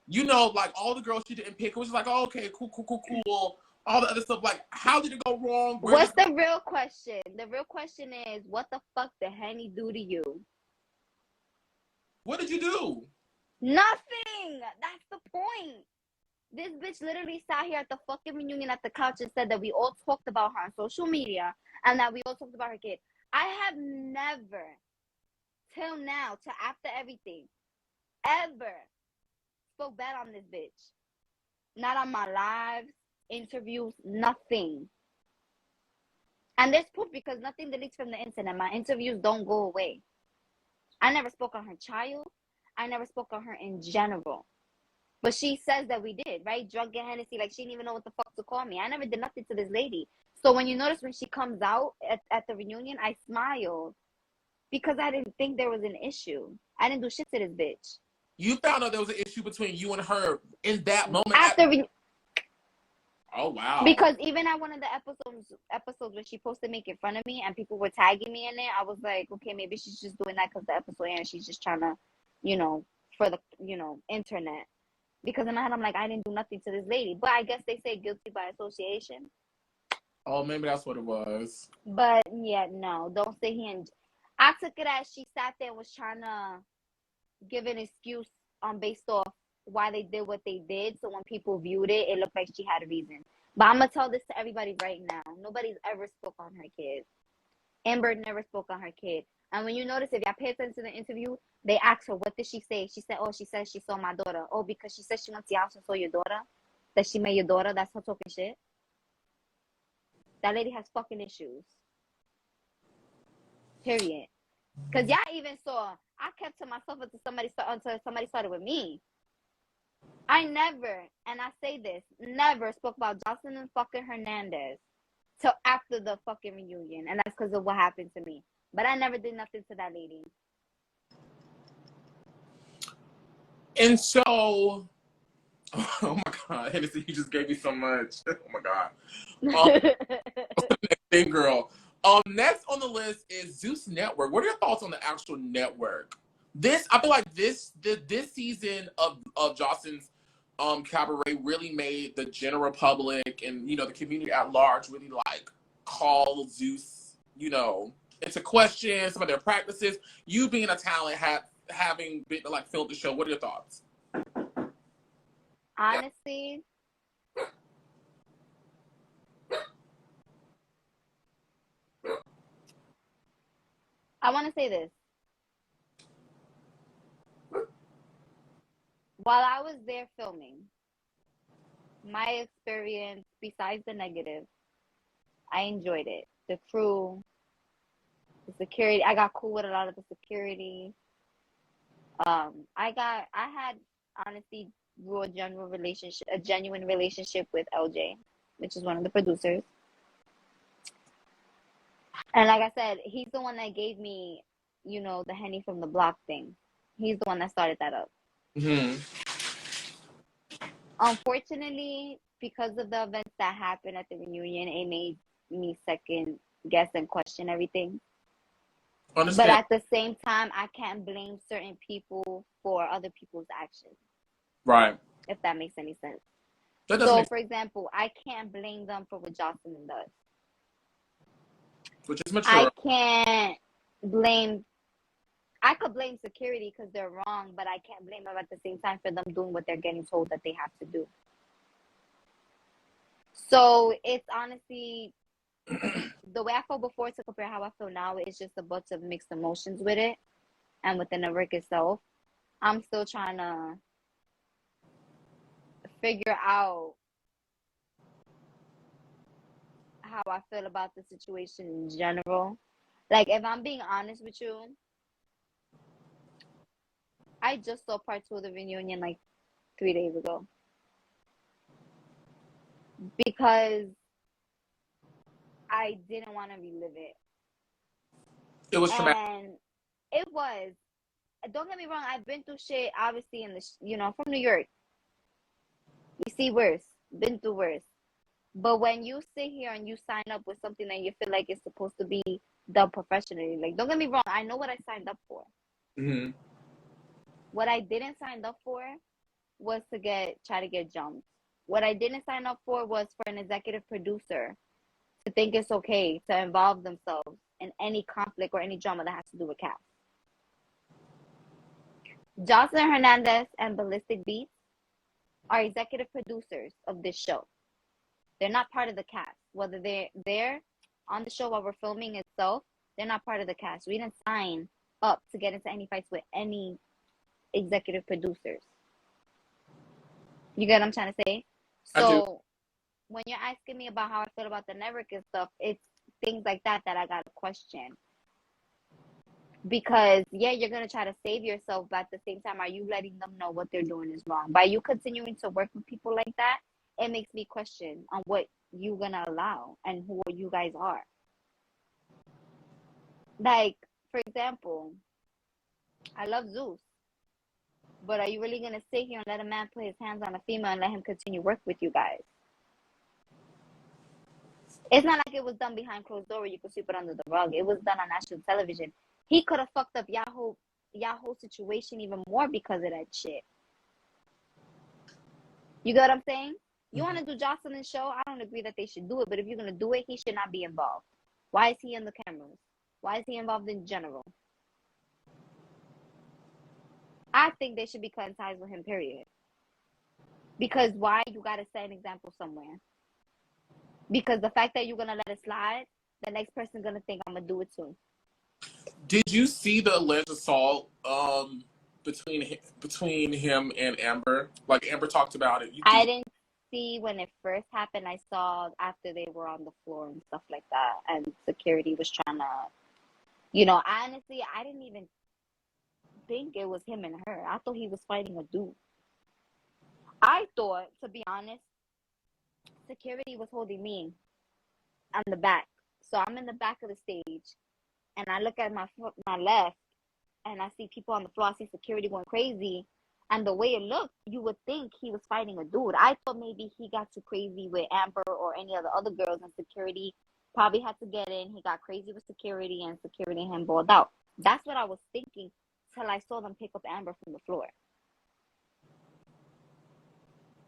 you know, like all the girls she didn't pick, it was just like, oh, okay, cool. All the other stuff, like, how did it go wrong? What's the real question? The real question is, what the fuck did Henny do to you? What did you do? Nothing. That's the point. This bitch literally sat here at the fucking reunion at the couch and said that we all talked about her on social media and that we all talked about her kid. I have never, till now, till after everything, ever spoke bad on this bitch. Not on my lives, interviews, nothing. And there's proof because nothing deletes from the internet. My interviews don't go away. I never spoke on her child. I never spoke on her in general. But she says that we did, right? Drunk and Hennessy, like she didn't even know what the fuck to call me. I never did nothing to this lady. So when you notice when she comes out at the reunion, I smiled because I didn't think there was an issue. I didn't do shit to this bitch. You found out there was an issue between you and her in that moment. Oh wow! Because even at one of the episodes where she posted making fun of me and people were tagging me in it, I was like, okay, maybe she's just doing that because the episode and she's just trying to, for the internet. Because in my head, I'm like, I didn't do nothing to this lady. But I guess they say guilty by association. Oh, maybe that's what it was. But, yeah, no. Don't sit here and... I took it as she sat there and was trying to give an excuse based off why they did what they did. So when people viewed it, it looked like she had a reason. But I'm going to tell this to everybody right now. Nobody's ever spoke on her kid. Amber never spoke on her kid. And when you notice, if y'all pay attention to the interview, they asked her, what did she say? She said, she said she saw my daughter. Oh, because she said she went to your house and saw your daughter? That she met your daughter? That's her talking shit? That lady has fucking issues. Period. Because y'all even saw, I kept to myself until somebody started with me. I never, and I say this, never spoke about Joseline and fucking Hernandez till after the fucking reunion. And that's because of what happened to me. But I never did nothing to that lady. And so, oh my God, Hennessy, you just gave me so much. Oh my God. Thing, girl. Next on the list is Zeus Network. What are your thoughts on the actual network? I feel like this season of Joseline's Cabaret really made the general public and the community at large really like call Zeus, into question some of their practices. You being a talent, having been like filmed the show, what are your thoughts? Honestly, I want to say this. While I was there filming, my experience, besides the negative, I enjoyed it. The crew, the security, I got cool with a lot of the security. I had honestly grew a genuine relationship with LJ, which is one of the producers. And like I said, he's the one that gave me, the Henny from the block thing. He's the one that started that up. Mm-hmm. Unfortunately, because of the events that happened at the reunion, it made me second guess and question everything. Understand. But at the same time, I can't blame certain people for other people's actions. Right. If that makes any sense. For example, I can't blame them for what Joseline does. Which is mature. I could blame security because they're wrong, but I can't blame them at the same time for them doing what they're getting told that they have to do. So it's honestly, the way I felt before to compare how I feel now, it's just a bunch of mixed emotions with it. And within the work itself, I'm still trying to figure out how I feel about the situation in general. Like, if I'm being honest with you, I just saw part 2 of the reunion like 3 days ago because I didn't want to relive it. It was traumatic. And it was. Don't get me wrong. I've been through shit, obviously, in the, from New York. You see worse. Been through worse. But when you sit here and you sign up with something that you feel like it's supposed to be done professionally, like, don't get me wrong. I know what I signed up for. Mm-hmm. What I didn't sign up for was to try to get jumped. What I didn't sign up for was for an executive producer to think it's okay to involve themselves in any conflict or any drama that has to do with cast. Joseline Hernandez and Ballistic Beats are executive producers of this show. They're not part of the cast. Whether they're there on the show while we're filming itself, they're not part of the cast. We didn't sign up to get into any fights with any executive producers. You get what I'm trying to say? So when you're asking me about how I feel about the network and stuff, it's things like that I got to question. Because, yeah, you're going to try to save yourself, but at the same time, are you letting them know what they're doing is wrong? By you continuing to work with people like that, it makes me question on what you're going to allow and who you guys are. Like, for example, I love Zeus. But are you really going to sit here and let a man put his hands on a female and let him continue work with you guys? It's not like it was done behind closed door where you could sweep it under the rug. It was done on national television. He could have fucked up Yahoo situation even more because of that shit. You get what I'm saying? You want to do Joseline's show? I don't agree that they should do it, but if you're going to do it, he should not be involved. Why is he in the cameras? Why is he involved in general? I think they should be cutting ties with him, period. Because why? You got to set an example somewhere. Because the fact that you're going to let it slide, the next person's going to think I'm going to do it too. Did you see the alleged assault between him and Amber? Like, Amber talked about it. I didn't see when it first happened. I saw after they were on the floor and stuff like that. And security was trying to, honestly, I didn't even think it was him and her. I thought he was fighting a dude. I thought, to be honest, security was holding me on the back. So I'm in the back of the stage, and I look at my left, and I see people on the floor. I see security going crazy. And the way it looked, you would think he was fighting a dude. I thought maybe he got too crazy with Amber or any of the other girls, and security probably had to get in. He got crazy with security, and security and him balled out. That's what I was thinking till I saw them pick up Amber from the floor.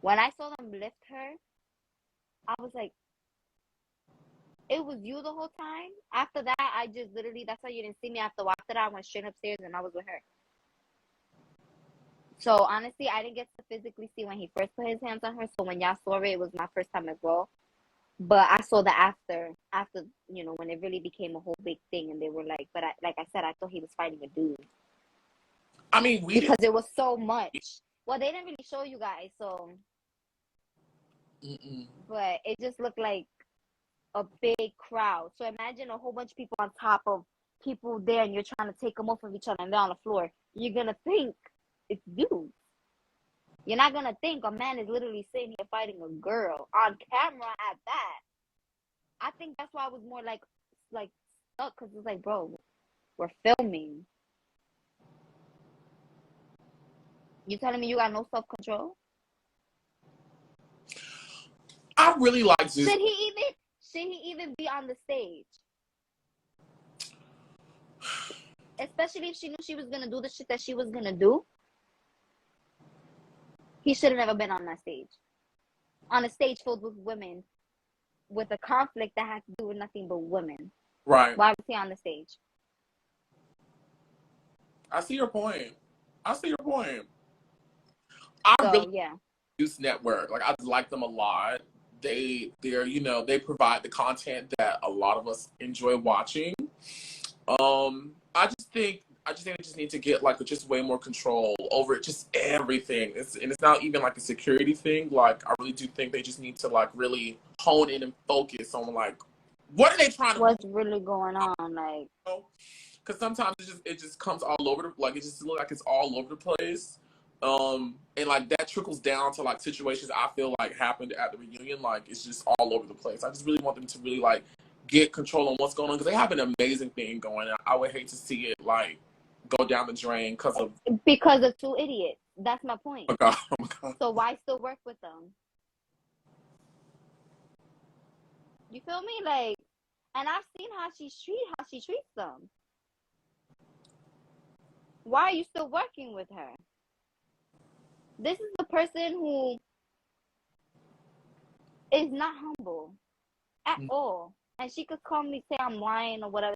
When I saw them lift her, I was like, it was you the whole time? After that, I just literally, that's why you didn't see me after that. I went straight upstairs and I was with her. So honestly, I didn't get to physically see when he first put his hands on her. So when y'all saw it, it was my first time as well. But I saw the after, when it really became a whole big thing. And they were like, but like I said, I thought he was fighting a dude. I mean, because it was so much. Well, they didn't really show you guys, so. But it just looked like a big crowd. So imagine a whole bunch of people on top of people there, and you're trying to take them off of each other, and they're on the floor. You're gonna think it's dudes. You're not gonna think a man is literally sitting here fighting a girl on camera at that. I think that's why I was more like stuck, because it's like, bro, we're filming. You telling me you got no self-control? I really like Zeus. Should he even be on the stage? Especially if she knew she was gonna do the shit that she was gonna do. He should have never been on that stage. On a stage filled with women, with a conflict that had to do with nothing but women. Right. Why was he on the stage? I see your point. I really like Zeus Network. Like, I like them a lot. They provide the content that a lot of us enjoy watching. I just think they just need to get just way more control over just everything. It's not even like a security thing. Like, I really do think they just need to really hone in and focus on what are they trying to What's really going on? because sometimes it just comes all over the, like, it just looks like it's all over the place. And like that trickles down to like situations I feel like happened at the reunion. Like it's just all over the place. I just really want them to really like get control on what's going on because they have an amazing thing going on. I would hate to see it like go down the drain because of two idiots. That's my point. Oh my God. Oh my God. So why still work with them? You feel me? Like, and I've seen how she treats them. Why are you still working with her? This is the person who is not humble at all. And she could call me, say I'm lying or whatever.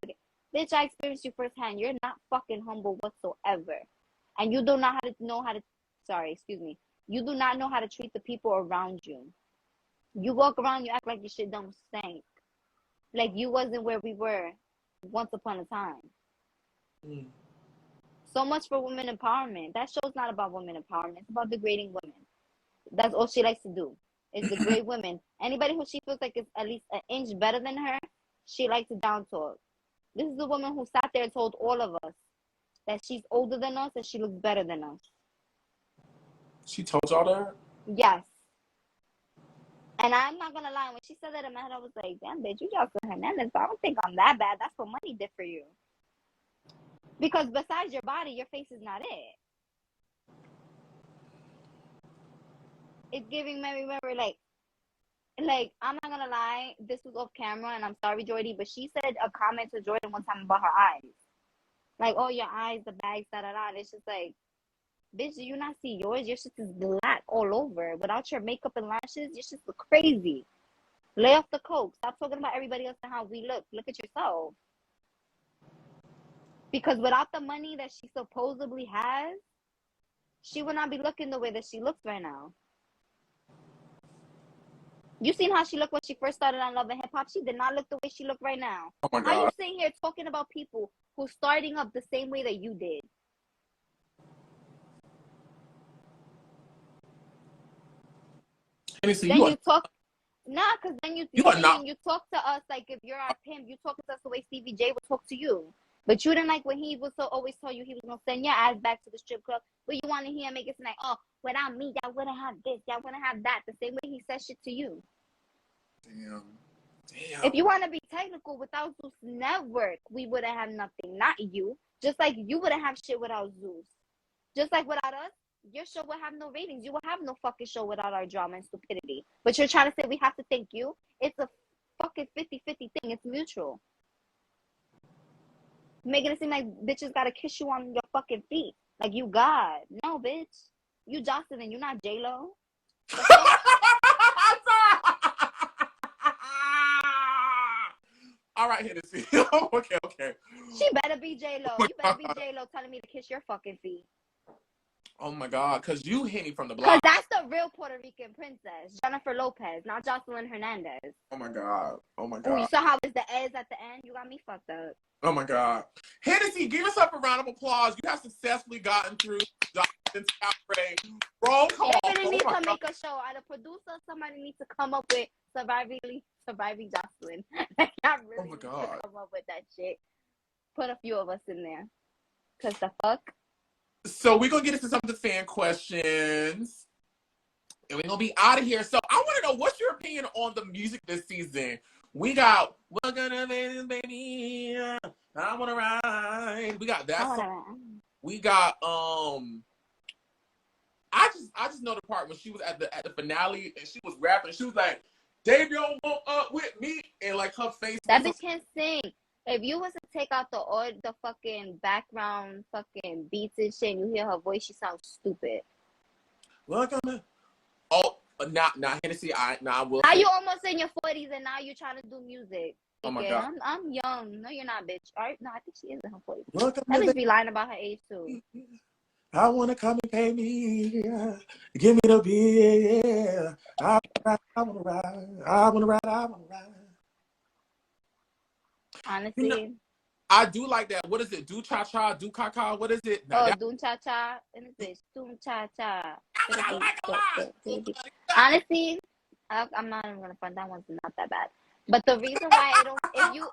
Bitch, I experienced you firsthand. You're not fucking humble whatsoever. And you do not know how to you do not know how to treat the people around you. You walk around, you act like your shit don't stink. Like you wasn't where we were once upon a time. So much for women empowerment. That show's not about women empowerment. It's about degrading women. That's all she likes to do. Is degrade women. Anybody who she feels like is at least an inch better than her, she likes to down talk. This is the woman who sat there and told all of us that she's older than us and she looks better than us. She told y'all that? Yes. And I'm not gonna lie, when she said that in my head, I was like, damn, bitch, you Joseline Hernandez, but I don't think I'm that bad. That's what money did for you. Because besides your body, your face is not it. It's giving me, remember, like, I'm not gonna lie, this was off camera, and I'm sorry, Jordy, but she said a comment to Jordan one time about her eyes. Like, oh, your eyes, the bags, da-da-da. It's just like, bitch, do you not see yours? Your shit is black all over. Without your makeup and lashes, your shit look crazy. Lay off the coke. Stop talking about everybody else and how we look. Look at yourself. Because without the money that she supposedly has, she would not be looking the way that she looks right now. You seen how she looked when she first started on Love and Hip Hop? She did not look the way she looked right now. Oh my God. How you sitting here talking about people who's starting up the same way that you did? Hennessy, Then you talk, because then you talk to us like if you're our pimp, you talk to us the way Stevie J would talk to you. But you didn't like when he was always told you he was gonna send your ass back to the strip club. But you want to hear him make it sound like, oh, without me, y'all wouldn't have this, y'all wouldn't have that. The same way he said shit to you. Damn. If you want to be technical, without Zeus Network, we wouldn't have nothing. Not you. Just like you wouldn't have shit without Zeus. Just like without us, your show would have no ratings. You would have no fucking show without our drama and stupidity. But you're trying to say we have to thank you? It's a fucking 50-50 thing. It's mutual. Making it seem like bitches gotta kiss you on your fucking feet. Like you God. No, bitch. You Joseline. You're not J-Lo. All right, Hennessy. Okay. She better be J-Lo. You better be J-Lo telling me to kiss your fucking feet. Oh my God, because you Henny from the Because block. that's the real Puerto Rican princess, Jennifer Lopez, not Joseline Hernandez. Oh my God. Oh, you saw how it's the A's at the end? You got me fucked up. Oh my God. Hennessy, give yourself a round of applause. You have successfully gotten through Joselin's Cabaret. Roll call. Somebody needs to make a show. Either producer, somebody needs to come up with surviving Joseline. I really need to come up with that shit. Put a few of us in there. Because the fuck? So we're going to get into some of the fan questions. And we're going to be out of here. So I want to know, what's your opinion on the music this season? We got, we're gonna make this baby, I wanna ride. We got that song. We got, I just know the part when she was at the finale and she was rapping. She was like, Dave, you don't want up with me. And like her face. That bitch can't sing. If you was to take out the fucking background fucking beats and shit and you hear her voice, she sounds stupid. Welcome. Oh, not Hennessy. I will. How you almost in your 40s and now you're trying to do music? Oh my God. I'm young. No, you're not, bitch. All right? No, I think she is in her 40s. Welcome. That bitch be lying about her age too. I wanna come and pay me. Give me the beer. I wanna ride. Honestly. You know, I do like that. What is it? Do cha cha, do ca ca. What is it? Oh, do cha cha. And it's doom cha cha. Honestly, I'm not even gonna find that one's not that bad. But the reason why I don't,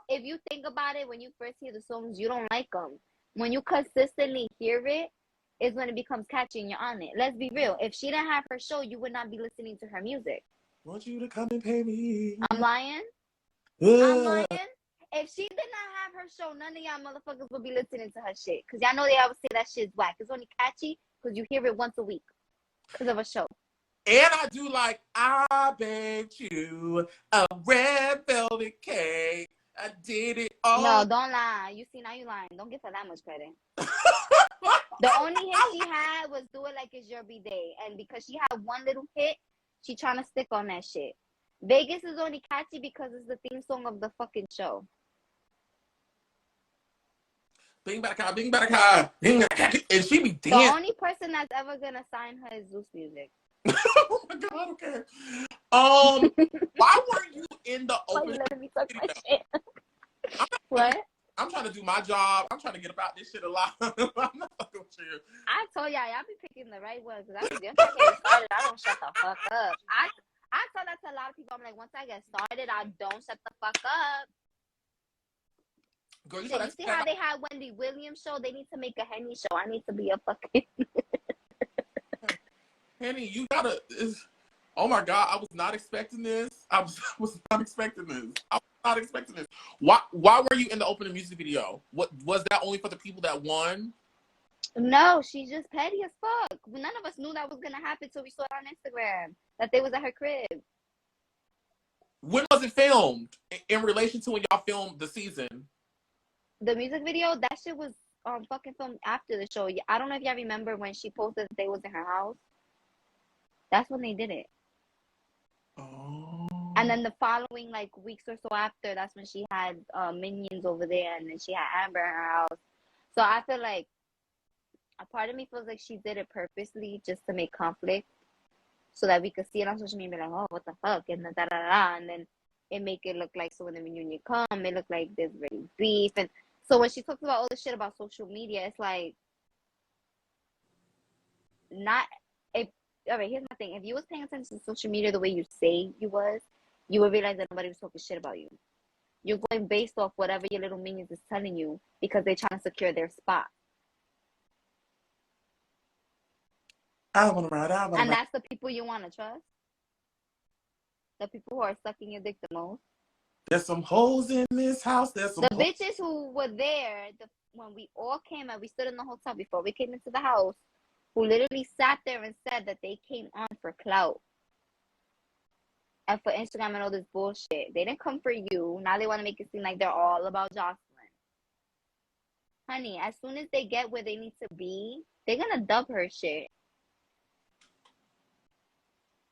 if you think about it, when you first hear the songs, you don't like them. When you consistently hear it, is when it becomes catchy and you're on it. Let's be real. If she didn't have her show, you would not be listening to her music. Want you to come and pay me. I'm lying. I'm lying. If she did not have her show, none of y'all motherfuckers would be listening to her shit. Because y'all know they always say that shit's whack. It's only catchy because you hear it once a week because of a show. And I do like, I baked you a red velvet cake. I did it all. No, don't lie. You see, now you lying. Don't give her that much credit. The only hit she had was Do It Like It's Your B-Day. And because she had one little hit, she trying to stick on that shit. Vegas is only catchy because it's the theme song of the fucking show. Bing bada bing bada bing bada, and she be dancing. The only person that's ever gonna sign her is Zeus Music. Oh my god, okay. Why were you in the open? Why you letting me touch my shit? What? I'm trying to do my job. I'm trying to get about this shit alive. I'm not fucking with you. I told y'all be picking the right ones because once I get started, I don't shut the fuck up. I tell that to a lot of people. I'm like, once I get started, I don't shut the fuck up. Girl, you see how they had Wendy Williams show? They need to make a Henny show. I need to be a fucking Henny, you gotta. Oh my god, I was not expecting this. I was not expecting this. I was not expecting this. Why were you in the opening music video? What was that only for the people that won? No, she's just petty as fuck. None of us knew that was gonna happen till we saw it on Instagram. That they was at her crib. When was it filmed? In relation to when y'all filmed the season? The music video, that shit was fucking filmed after the show. I don't know if y'all remember when she posted that they was in her house. That's when they did it. Oh. And then the following like weeks or so after, that's when she had minions over there, and then she had Amber in her house. So I feel like a part of me feels like she did it purposely just to make conflict, so that we could see it on social media, like, oh, what the fuck, and then da da da, and then it make it look like so when the reunion come, it look like there's really beef. And so when she talks about all the shit about social media, it's like, not if. All right, here's my thing. If you was paying attention to social media the way you say you was, you would realize that nobody was talking shit about you. You're going based off whatever your little minions is telling you because they're trying to secure their spot. I want to ride. And that's the people you want to trust. The people who are sucking your dick the most. There's some hoes in this house. There's some the bitches who were there when we all came and we stood in the hotel before we came into the house, who literally sat there and said that they came on for clout and for Instagram and all this bullshit. They didn't come for you. Now they want to make it seem like they're all about Joseline. Honey, as soon as they get where they need to be, they're going to dub her shit.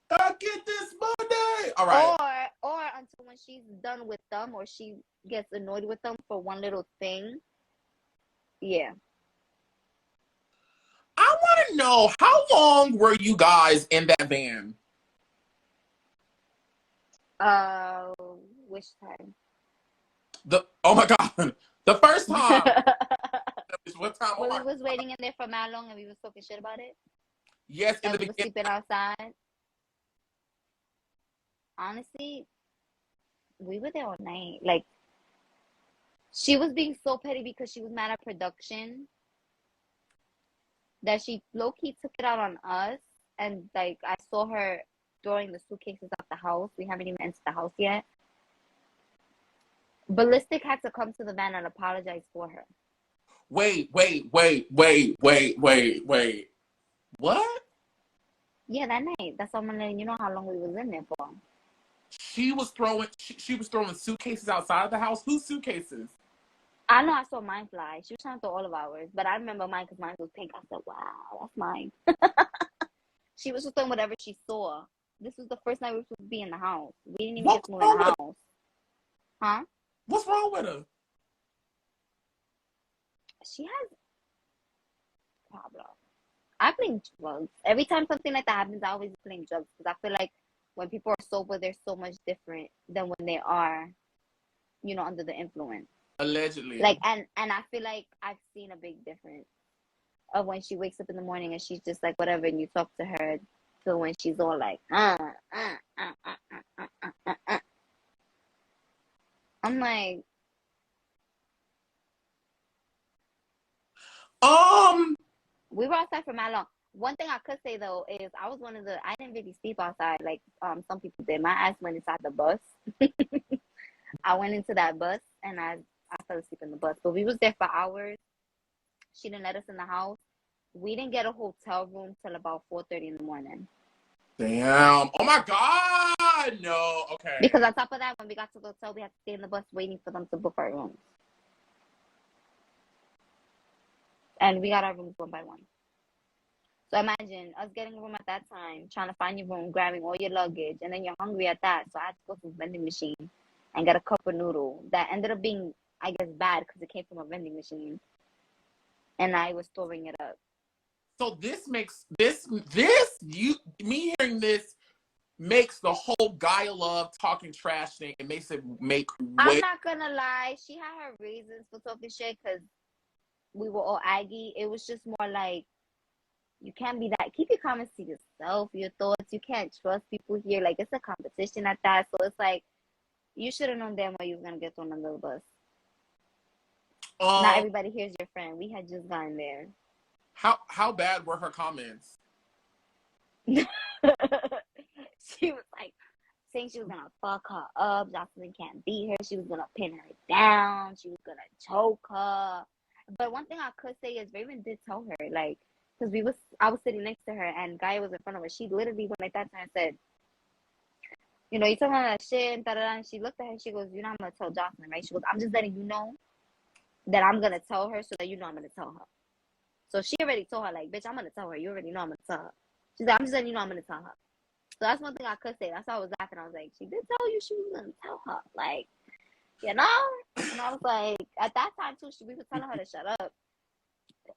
I get this money. All right. Or until when she's done with them or she gets annoyed with them for one little thing. Yeah. I want to know, how long were you guys in that van? Which time? Oh my god, the first time. What time? Well, we was waiting in there for how long and we was talking shit about it? Yes, in the we was beginning. sleeping outside. Honestly, we were there all night. Like, she was being so petty because she was mad at production that she low-key took it out on us. And like, I saw her throwing the suitcases out the house. We haven't even entered the house yet. Ballistic had to come to the van and apologize for her. Wait. What? Yeah, that night. That's all I'm letting you know how long we was in there for. She was throwing suitcases outside of the house. Whose suitcases? I know I saw mine fly. She was trying to throw all of ours, but I remember mine because mine was pink. I said, wow, that's mine. She was just doing whatever she saw. This was the first night we were supposed to be in the house. We didn't even get to move in the house. Huh? What's wrong with her? She has problems. I blame drugs. Every time something like that happens, I always blame drugs because I feel like when people are sober, they're so much different than when they are, under the influence. Allegedly. Like, and I feel like I've seen a big difference of when she wakes up in the morning and she's just like whatever, and you talk to her, to when she's all like, I'm like, we were outside for mad long. One thing I could say though is I didn't really sleep outside like some people did. My ass went inside the bus. I went into that bus and I fell asleep in the bus. But we was there for hours. She didn't let us in the house. We didn't get a hotel room till about 4:30 in the morning. Damn. Oh my God. No. Okay. Because on top of that, when we got to the hotel, we had to stay in the bus waiting for them to book our rooms. And we got our rooms one by one. So imagine us getting a room at that time, trying to find your room, grabbing all your luggage, and then you're hungry at that. So I had to go to the vending machine and get a cup of noodle. That ended up being, I guess, bad because it came from a vending machine. And I was storing it up. So this makes me hearing this makes the whole Gaia love talking trash thing. It makes it make I'm not gonna lie, she had her reasons for talking shit because we were all aggy. It was just more like, you can't be that. Keep your comments to yourself, your thoughts. You can't trust people here. Like, it's a competition at that. So it's like, you should have known damn well you was gonna get thrown under the bus. Not everybody here's your friend. We had just gotten there. How bad were her comments? She was like saying she was gonna fuck her up. Joseline can't beat her. She was gonna pin her down. She was gonna choke her. But one thing I could say is Raven did tell her, like, because I was sitting next to her and Gaia was in front of her. She literally went like that to her and said, you know, you talking about that shit and da-da-da. And she looked at her and she goes, you know, I'm gonna tell Joseline, right? She goes, I'm just letting you know that I'm gonna tell her so that you know I'm gonna tell her. So she already told her, like, bitch, I'm gonna tell her. You already know I'm gonna tell her. She's like, I'm just letting you know I'm gonna tell her. So that's one thing I could say. That's why I was laughing. I was like, she did tell you she was gonna tell her. Like, you know? And I was like, at that time too, we were telling her to shut up.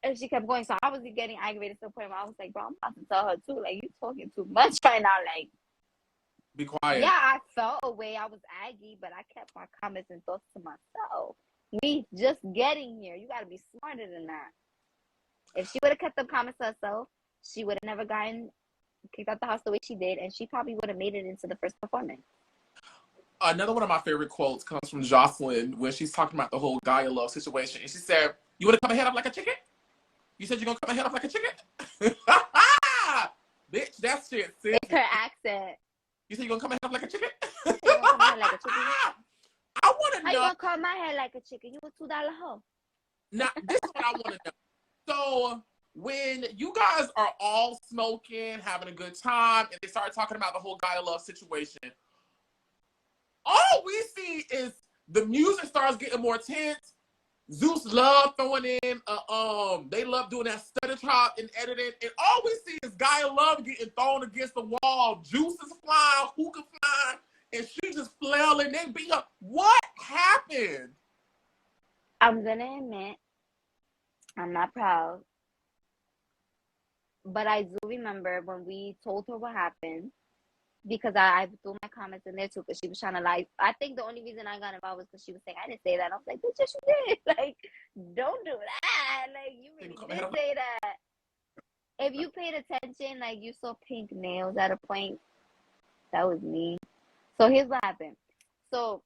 And she kept going. So I was getting aggravated to the point where I was like, bro, I'm about to tell her too. Like, you talking too much right now. Like, be quiet. Yeah, I felt a way. I was aggy, but I kept my comments and thoughts to myself. Me just getting here. You gotta be smarter than that. If she would have kept the comments to herself, she would have never gotten kicked out the house the way she did, and she probably would have made it into the first performance. Another one of my favorite quotes comes from Joseline when she's talking about the whole Gaia love situation. And she said, you want to come and head up like a chicken? You said you're going to come and head up like a chicken? Bitch, that shit. Sis. It's her accent. You said you're going to come and head up like a chicken? You gonna come my head like a chicken? I want to know. How you going to call my head like a chicken? You a $2 hoe. Now, this is what I want to know. So, when you guys are all smoking, having a good time, and they start talking about the whole Gaia love situation, all we see is the music starts getting more tense. Zeus love throwing in, they love doing that stutter chop and editing, and all we see is Gaia love getting thrown against the wall. Juice is flying, hookah flying, and she just flailing. They beat up. What happened? I'm gonna admit, I'm not proud, but I do remember when we told her what happened, because I threw my comments in there too, because she was trying to lie. I think the only reason I got involved was because she was saying I didn't say that. I was like, bitch, yes, you did. Like, don't do that. Like, you really did say that. If you paid attention, like, you saw pink nails at a point. That was me. So here's what happened. So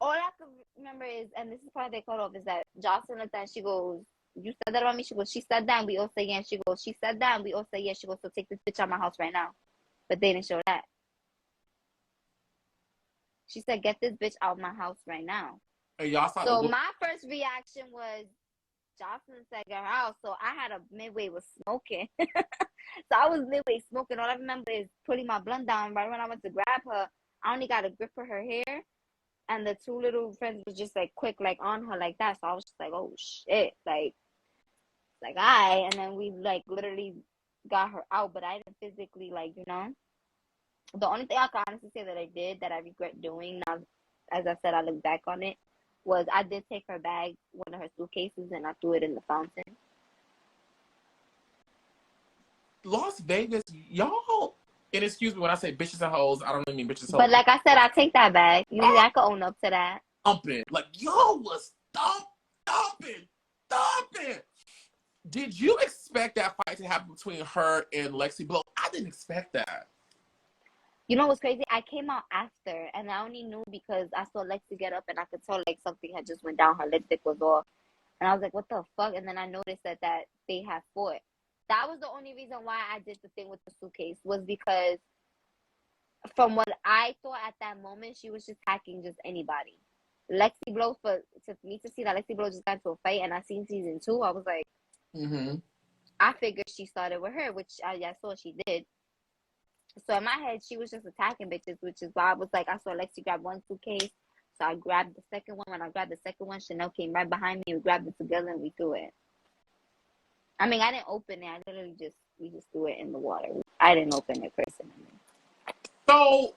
all I can remember is, and this is part they cut off, is that Joseline looked at and she goes, you said that about me? She goes, she said that and we all say yes. She goes, she said that and we all say yes. She goes, so take this bitch out of my house right now. But they didn't show that. She said, get this bitch out of my house right now. Hey, y'all saw so my first reaction was, Joseline said get her out. So I had a midway was smoking. So I was midway smoking. All I remember is putting my blunt down. Right when I went to grab her, I only got a grip for her hair. And the two little friends was just like quick, like on her like that. So I was just like, oh shit. Like, and then we like literally got her out, but I didn't physically, like, you know. The only thing I can honestly say that I did that I regret doing now, as I said, I look back on it, was I did take her bag, one of her suitcases, and I threw it in the fountain. Las Vegas, y'all, and excuse me when I say bitches and hoes, I don't really mean bitches and hoes. But like I said, I take that back. Usually I could own up to that. Thumping. Like, y'all was thumping. Did you expect that fight to happen between her and Lexi Blow? I didn't expect that. You know what's crazy? I came out after, and I only knew because I saw Lexi get up, and I could tell like something had just went down. Her lipstick was off, and I was like, "What the fuck?" And then I noticed that they had fought. That was the only reason why I did the thing with the suitcase, was because from what I thought at that moment, she was just hacking just anybody. Lexi Blow, to me to see that Lexi Blow just got into a fight, and I seen season 2, I was like, I figured she started with her, which I saw she did. So in my head, she was just attacking bitches, which is why I was like, I saw Lexi grab one suitcase, so I grabbed the second one. When I grabbed the second one, Chanel came right behind me. We grabbed it together and we threw it. I mean, I didn't open it. I literally we just threw it in the water. I didn't open it personally. So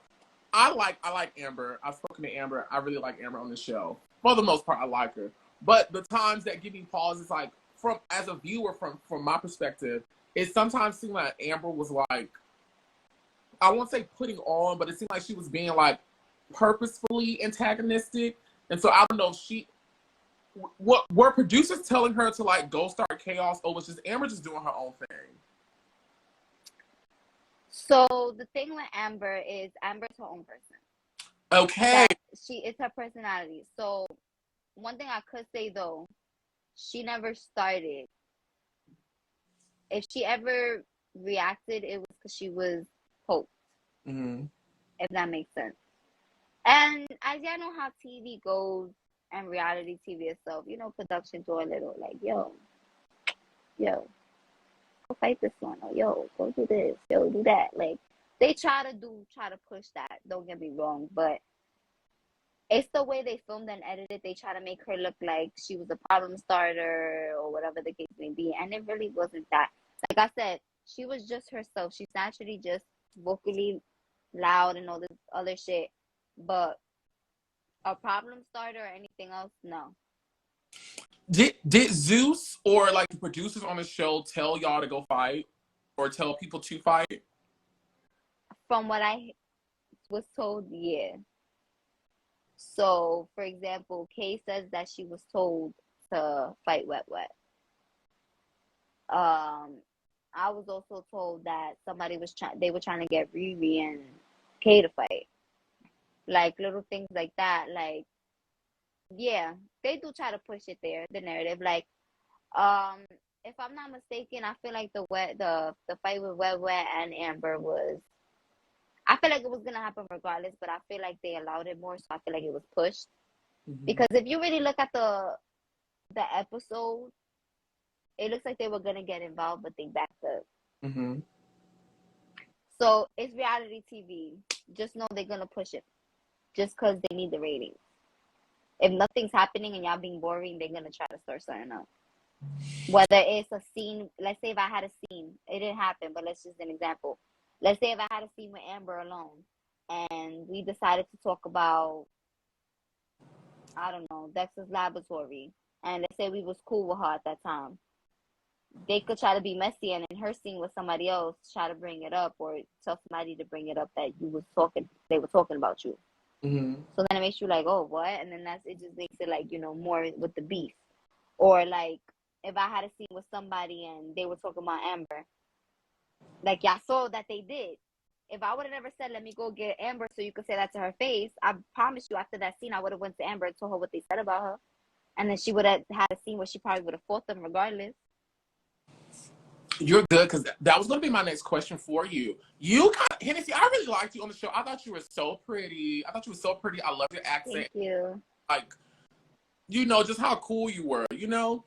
I like Amber. I've spoken to Amber. I really like Amber on the show. For the most part, I like her. But the times that give me pause is like, from as a viewer, from my perspective, it sometimes seemed like Amber was like, I won't say putting on, but it seemed like she was being like purposefully antagonistic. And so I don't know if what were producers telling her to like go start chaos, or was just Amber just doing her own thing? So the thing with Amber is Amber's her own person. Okay. It's her personality. So one thing I could say though, she never started. If she ever reacted, it was because she was poked. If that makes sense. And as y'all know how TV goes and reality TV itself, you know, production do a little like, yo, go fight this one, or yo, go do this, yo, do that. Like, they try to push that, don't get me wrong, but it's the way they filmed and edited. They try to make her look like she was a problem starter or whatever the case may be, and it really wasn't that. Like I said, she was just herself. She's naturally just vocally loud and all this other shit, but a problem starter or anything else, no. Did Zeus or like the producers on the show tell y'all to go fight or tell people to fight? From what I was told, yeah. So, for example, Kay says that she was told to fight Wet Wet. I was also told that they were trying to get Riri and Kay to fight. Like little things like that. Like, yeah, they do try to push it there, the narrative. Like, if I'm not mistaken, I feel like the fight with Wet Wet and Amber was, I feel like it was gonna happen regardless, but I feel like they allowed it more, so I feel like it was pushed. Because if you really look at the episode, it looks like they were gonna get involved, but they backed up. So it's reality TV. Just know they're gonna push it, just because they need the ratings. If nothing's happening and y'all being boring, they're gonna try to start something up. Whether it's a scene, let's say if I had a scene, it didn't happen, but let's just an example. Let's say if I had a scene with Amber alone, and we decided to talk about, I don't know, Dexter's Laboratory, and let's say we was cool with her at that time. They could try to be messy, and in her scene with somebody else, try to bring it up or tell somebody to bring it up that they were talking about you. So then it makes you like, oh, what? And then it just makes it like, you know, more with the beef. Or like, if I had a scene with somebody and they were talking about Amber, like y'all saw that they did. If I would have never said, let me go get Amber so you could say that to her face, I promise you after that scene, I would have went to Amber and told her what they said about her. And then she would have had a scene where she probably would have fought them regardless. You're good, because that was going to be my next question for you. Hennessy, I really liked you on the show. I thought you were so pretty. I love your accent. Thank you. Like, you know, just how cool you were, you know?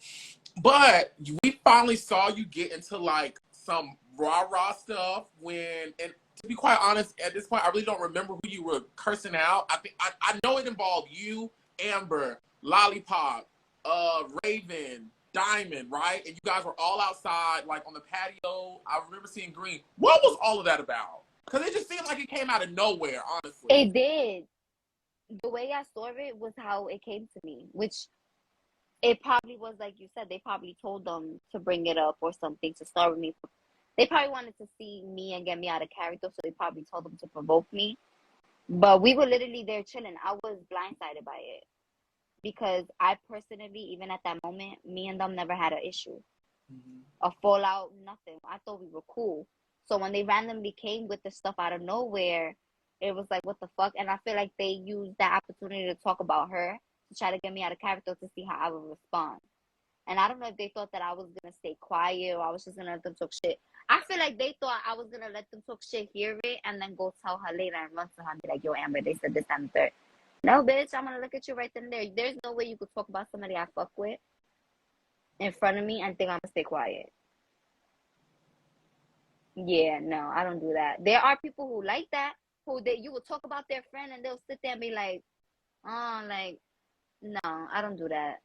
But we finally saw you get into, like, some rah-rah stuff and to be quite honest, at this point, I really don't remember who you were cursing out. I know it involved you, Amber, Lollipop, Raven, Diamond, right? And you guys were all outside, like on the patio. I remember seeing Green. What was all of that about? Because it just seemed like it came out of nowhere, honestly. It did. The way I saw it was how it came to me, which it probably was, like you said, they probably told them to bring it up or something to start with me. They probably wanted to see me and get me out of character, so they probably told them to provoke me. But we were literally there chilling. I was blindsided by it. Because I personally, even at that moment, me and them never had an issue. A fallout, nothing. I thought we were cool. So when they randomly came with the stuff out of nowhere, It was like, what the fuck? And I feel like they used that opportunity to talk about her to try to get me out of character to see how I would respond. And I don't know if they thought that I was gonna stay quiet or I was just gonna let them talk shit. I feel like they thought I was gonna let them talk shit, hear it, and then go tell her later and run to her and be like, yo, Amber, they said this and the third. No, bitch, I'm gonna look at you right then and there. There's no way you could talk about somebody I fuck with in front of me and think I'm gonna stay quiet. Yeah, no, I don't do that. There are people who like that, who that you will talk about their friend and they'll sit there and be like, oh, like, no, I don't do that.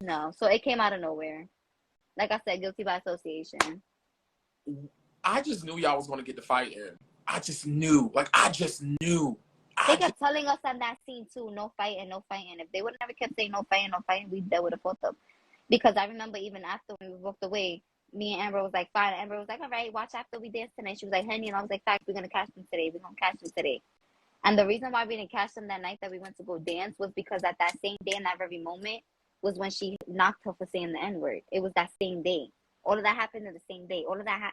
No. So it came out of nowhere. Like I said, guilty by association. I just knew y'all was going to get the fight in. I just knew. Like, I just knew. They kept telling us on that scene too, no fighting, no fighting. If they would never kept saying no fighting, we would have fought them. Because I remember even after when we walked away, me and Amber was like, fine. Amber was like, all right, watch after we dance tonight. She was like, Henny, and I was like, fact, we're gonna catch them today. We're gonna catch them today. And the reason why we didn't catch them that night that we went to go dance was because at that same day, in that very moment, was when she knocked her for saying the N-word. It was that same day. All of that happened in the same day. All of that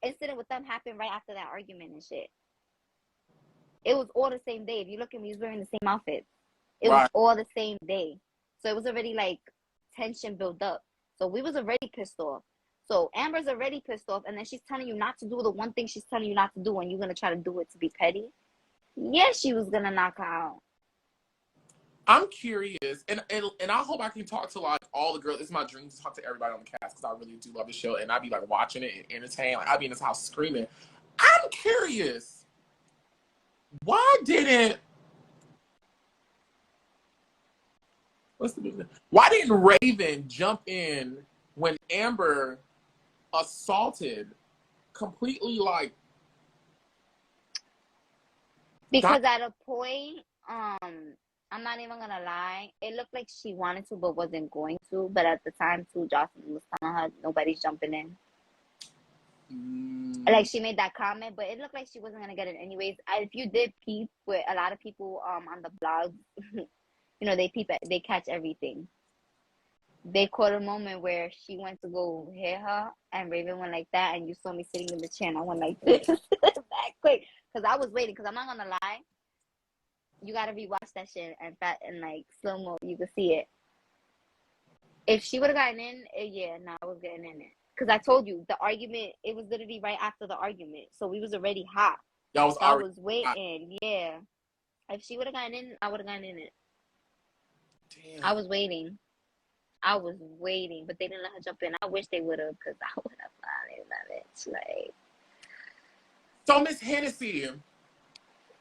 incident with them happened right after that argument and shit. It was all the same day. If you look at me, he was wearing the same outfit. It was all the same day. So it was already like tension built up. So we was already pissed off. So Amber's already pissed off, and then she's telling you not to do the one thing she's telling you not to do, and you're gonna try to do it to be petty. Yeah, she was gonna knock her out. I'm curious, and I hope I can talk to like all the girls. It's my dream to talk to everybody on the cast because I really do love the show, and I'd be like watching it and entertained. Like I'd be in this house screaming. I'm curious, why didn't Raven jump in when Amber assaulted completely like? Because at a point, I'm not even gonna lie, it looked like she wanted to but wasn't going to. But at the time too, Joseline was telling her nobody's jumping in. Like she made that comment, but it looked like she wasn't gonna get it anyways. If you did peep with a lot of people on the blogs, you know, they catch everything. They caught a moment where she went to go hit her and Raven went like that, and you saw me sitting in the chair and I went like this that quick because I was waiting. Because I'm not gonna lie, you gotta rewatch that shit and like slow mo. You could see it. If she would have gotten in, I was getting in it. Because I told you the argument. It was literally right after the argument, so we was already hot. I was waiting. Hot. Yeah. If she would have gotten in, I would have gotten in it. Damn. I was waiting, but they didn't let her jump in. I wish they would have, because I would have finally done it. Like. So Miss Hennessy,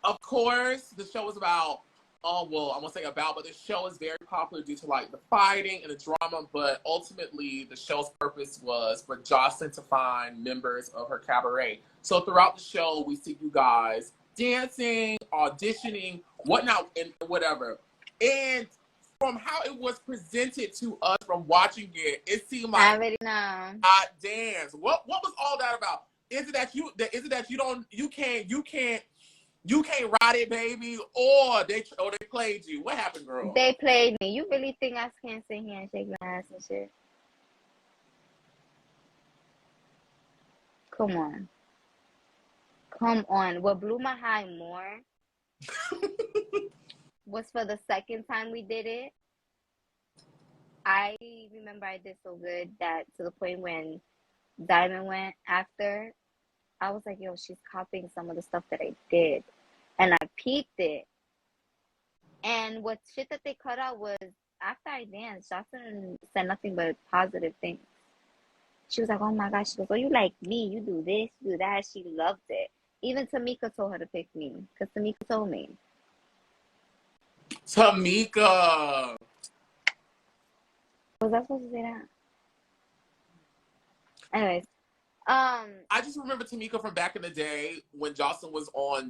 of course, the show is about. I won't say about, but the show is very popular due to like the fighting and the drama. But ultimately, the show's purpose was for Joseline to find members of her cabaret. So throughout the show, we see you guys dancing, auditioning, whatnot, and whatever. And from how it was presented to us from watching it, it seemed like I already know. Hot dance. What was all that about? Is it that you can't ride it, baby, or they played you? What happened, girl? They played me. You really think I can't sit here and shake my ass and shit? Come on. What blew my high more was for the second time we did it. I remember I did so good that to the point when Diamond went after, I was like, yo, she's copying some of the stuff that I did. And I peeped it. And what shit that they cut out was, after I danced, Joseline said nothing but positive things. She was like, oh my gosh. She goes, oh, you like me. You do this, you do that. She loved it. Even Tamika told her to pick me. Because Tamika told me. Tamika. Was I supposed to say that? Anyways. I just remember Tamika from back in the day when Joseline was on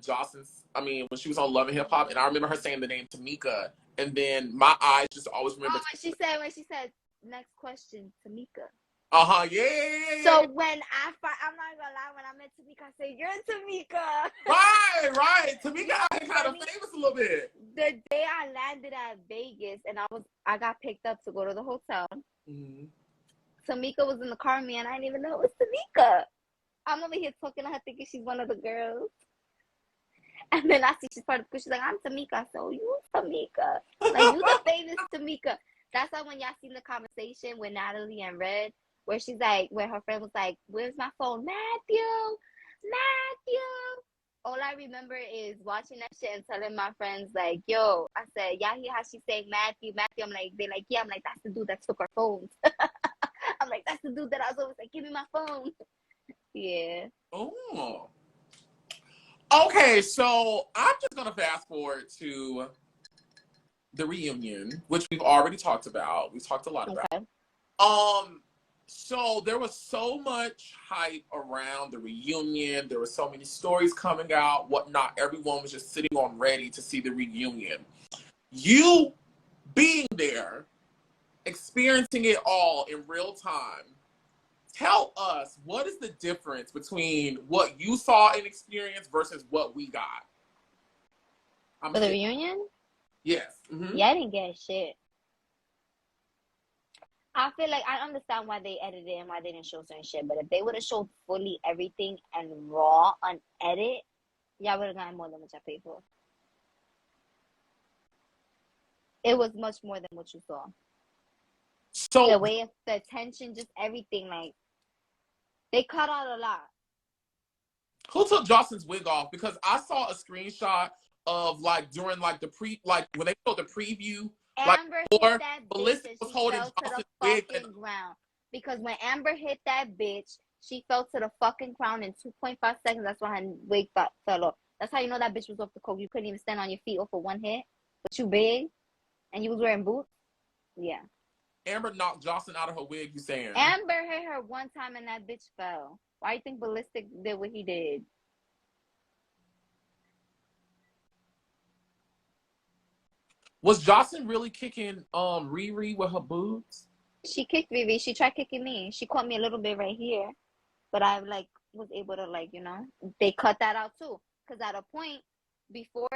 when she was on Love and Hip Hop, and I remember her saying the name Tamika, and then my eyes just always remember. When she said, next question, Tamika. Yeah. So when I'm not gonna lie, when I met Tamika, I said, you're Tamika. Right. Tamika kind of famous a little bit. The day I landed at Vegas and I got picked up to go to the hotel. Mm-hmm. Tamika was in the car with me and I didn't even know it was Tamika. I'm over here talking to her thinking she's one of the girls. And then I see she's part of the crew. She's like, I'm Tamika. So you Tamika. Like, you the famous Tamika. That's why when y'all seen the conversation with Natalie and Red, where she's like, where her friend was like, where's my phone? Matthew. All I remember is watching that shit and telling my friends, like, yo, I said, y'all hear how she say Matthew? I'm like, they're like, yeah. I'm like, that's the dude that took our phones. I'm like, that's the dude that I was always like, give me my phone. Yeah. Oh. Okay, so I'm just gonna fast forward to the reunion, which we've already talked about. We've talked a lot about. Okay. So there was so much hype around the reunion. There were so many stories coming out, whatnot. Everyone was just sitting on ready to see the reunion. You being there, experiencing it all in real time, tell us, what is the difference between what you saw and experienced versus what we got? For the reunion? Yes. Mm-hmm. Yeah, I didn't get shit. I feel like I understand why they edited and why they didn't show certain shit, but if they would have showed fully everything and raw, unedited, y'all would have gotten more than what y'all paid for. It was much more than what you saw. So the way of the attention, just everything, like, they cut out a lot. Who took Jocelyn's wig off? Because I saw a screenshot of, like, during, like, the when they showed the preview. Amber hit that bitch and was she holding fell to Jocelyn's the wig fucking ground. Because when Amber hit that bitch, she fell to the fucking ground in 2.5 seconds. That's why her wig fell off. That's how you know that bitch was off the coke. You couldn't even stand on your feet off of one hit. But you big, and you was wearing boots. Yeah. Amber knocked Jocelyn out of her wig, you saying? Amber hit her one time and that bitch fell. Why do you think Ballistic did what he did? Was Jocelyn really kicking Riri with her boobs? She kicked Riri. She tried kicking me. She caught me a little bit right here. But I, like, was able to, like, you know, they cut that out too. Because at a point before,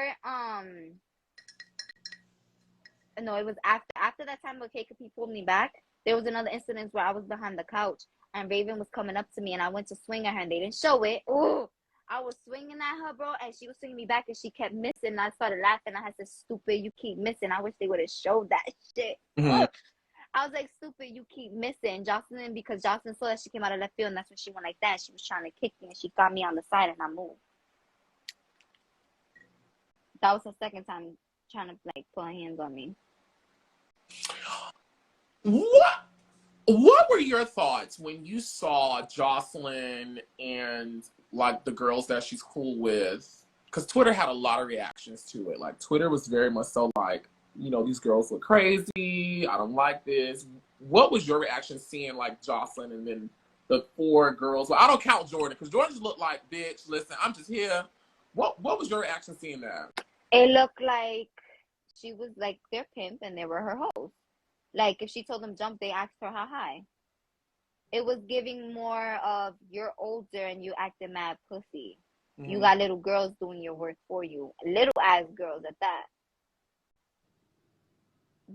no, it was after that time where KKP pulled me back, there was another incident where I was behind the couch and Raven was coming up to me and I went to swing at her and they didn't show it. Ooh, I was swinging at her, bro, and she was swinging me back and she kept missing. And I started laughing. I said, stupid, you keep missing. I wish they would have showed that shit. Mm-hmm. I was like, stupid, you keep missing. Jocelyn, because Jocelyn saw that she came out of left field and that's when she went like that. She was trying to kick me and she got me on the side and I moved. That was her second time trying to, like, put her hands on me. What were your thoughts when you saw Jocelyn and, like, the girls that she's cool with? Because Twitter had a lot of reactions to it. Like, Twitter was very much so like, you know, these girls look crazy. I don't like this. What was your reaction seeing, like, Jocelyn and then the four girls? Well, I don't count Jordan because Jordan just looked like, bitch, listen, I'm just here. What was your reaction seeing that? It looked like she was, like, their pimp and they were her host. Like, if she told them jump, they asked her how high. It was giving more of, you're older and you acting mad pussy. Mm-hmm. You got little girls doing your work for you. Little ass girls at that.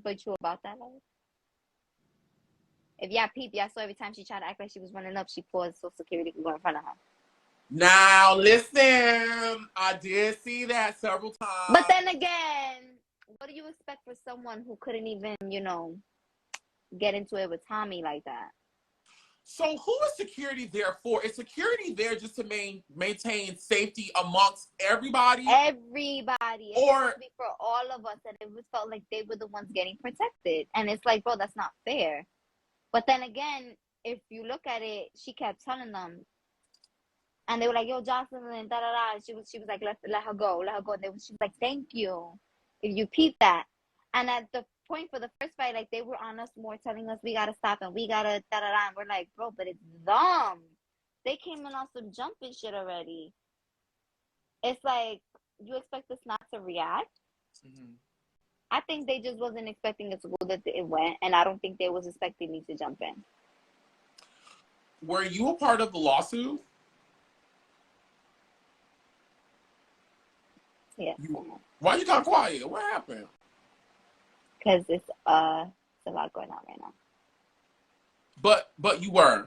But you about that life? If y'all peep, y'all saw every time she tried to act like she was running up, she paused so security could go in front of her. Now, listen, I did see that several times. But then again, what do you expect for someone who couldn't even, you know, get into it with Tommy like that? So who is security there for? Is security there just to maintain safety amongst everybody? Everybody. Or it be for all of us, and it was felt like they were the ones getting protected. And it's like, bro, that's not fair. But then again, if you look at it, she kept telling them, and they were like, yo, Jocelyn, da da da. She was like, let her go. And she was like, thank you. If you peep that. And at the point for the first fight, like, they were on us more, telling us we gotta stop and we gotta da da da. And we're like, bro, but it's dumb. They came in on some jumping shit already. It's like, you expect us not to react? Mm-hmm. I think they just wasn't expecting it to go that it went, and I don't think they was expecting me to jump in. Were you a part of the lawsuit? Yeah. Why you got quiet? What happened? Because it's a lot going on right now. But you were.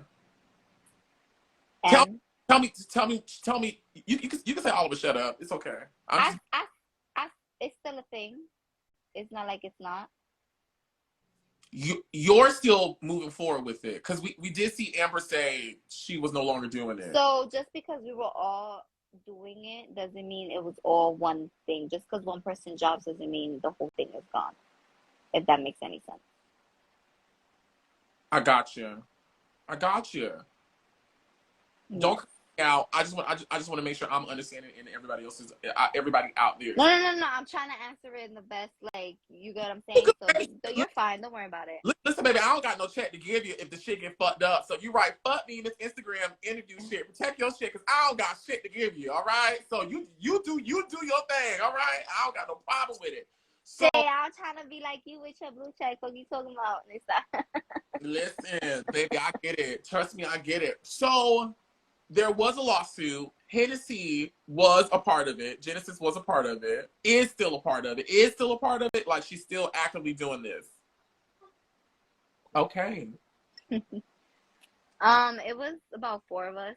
And Tell me. You can say Oliver, shut up. It's okay. I'm just I, it's still a thing. It's not like it's not. you're still moving forward with it because we did see Amber say she was no longer doing it. So just because we were all doing it doesn't mean it was all one thing. Just because one person jobs doesn't mean the whole thing is gone. If that makes any sense. I got you. I got you. Don't cut me out. I just want to make sure I'm understanding and everybody else is everybody out there. No. I'm trying to answer it in the best, like, you get what I'm saying. So you're fine. Don't worry about it. Listen, baby, I don't got no check to give you if the shit get fucked up. So you right, fuck me in this Instagram interview shit. Protect your shit, because I don't got shit to give you, all right? So you do your thing, all right? I don't got no problem with it. So I'm trying to be like you with your blue check. What you talking about? Listen, baby, I get it. Trust me, I get it. So there was a lawsuit. Hennessy was a part of it. Genesis was a part of it. Is still a part of it. Is still a part of it. Like, she's still actively doing this. Okay. It was about 4 of us.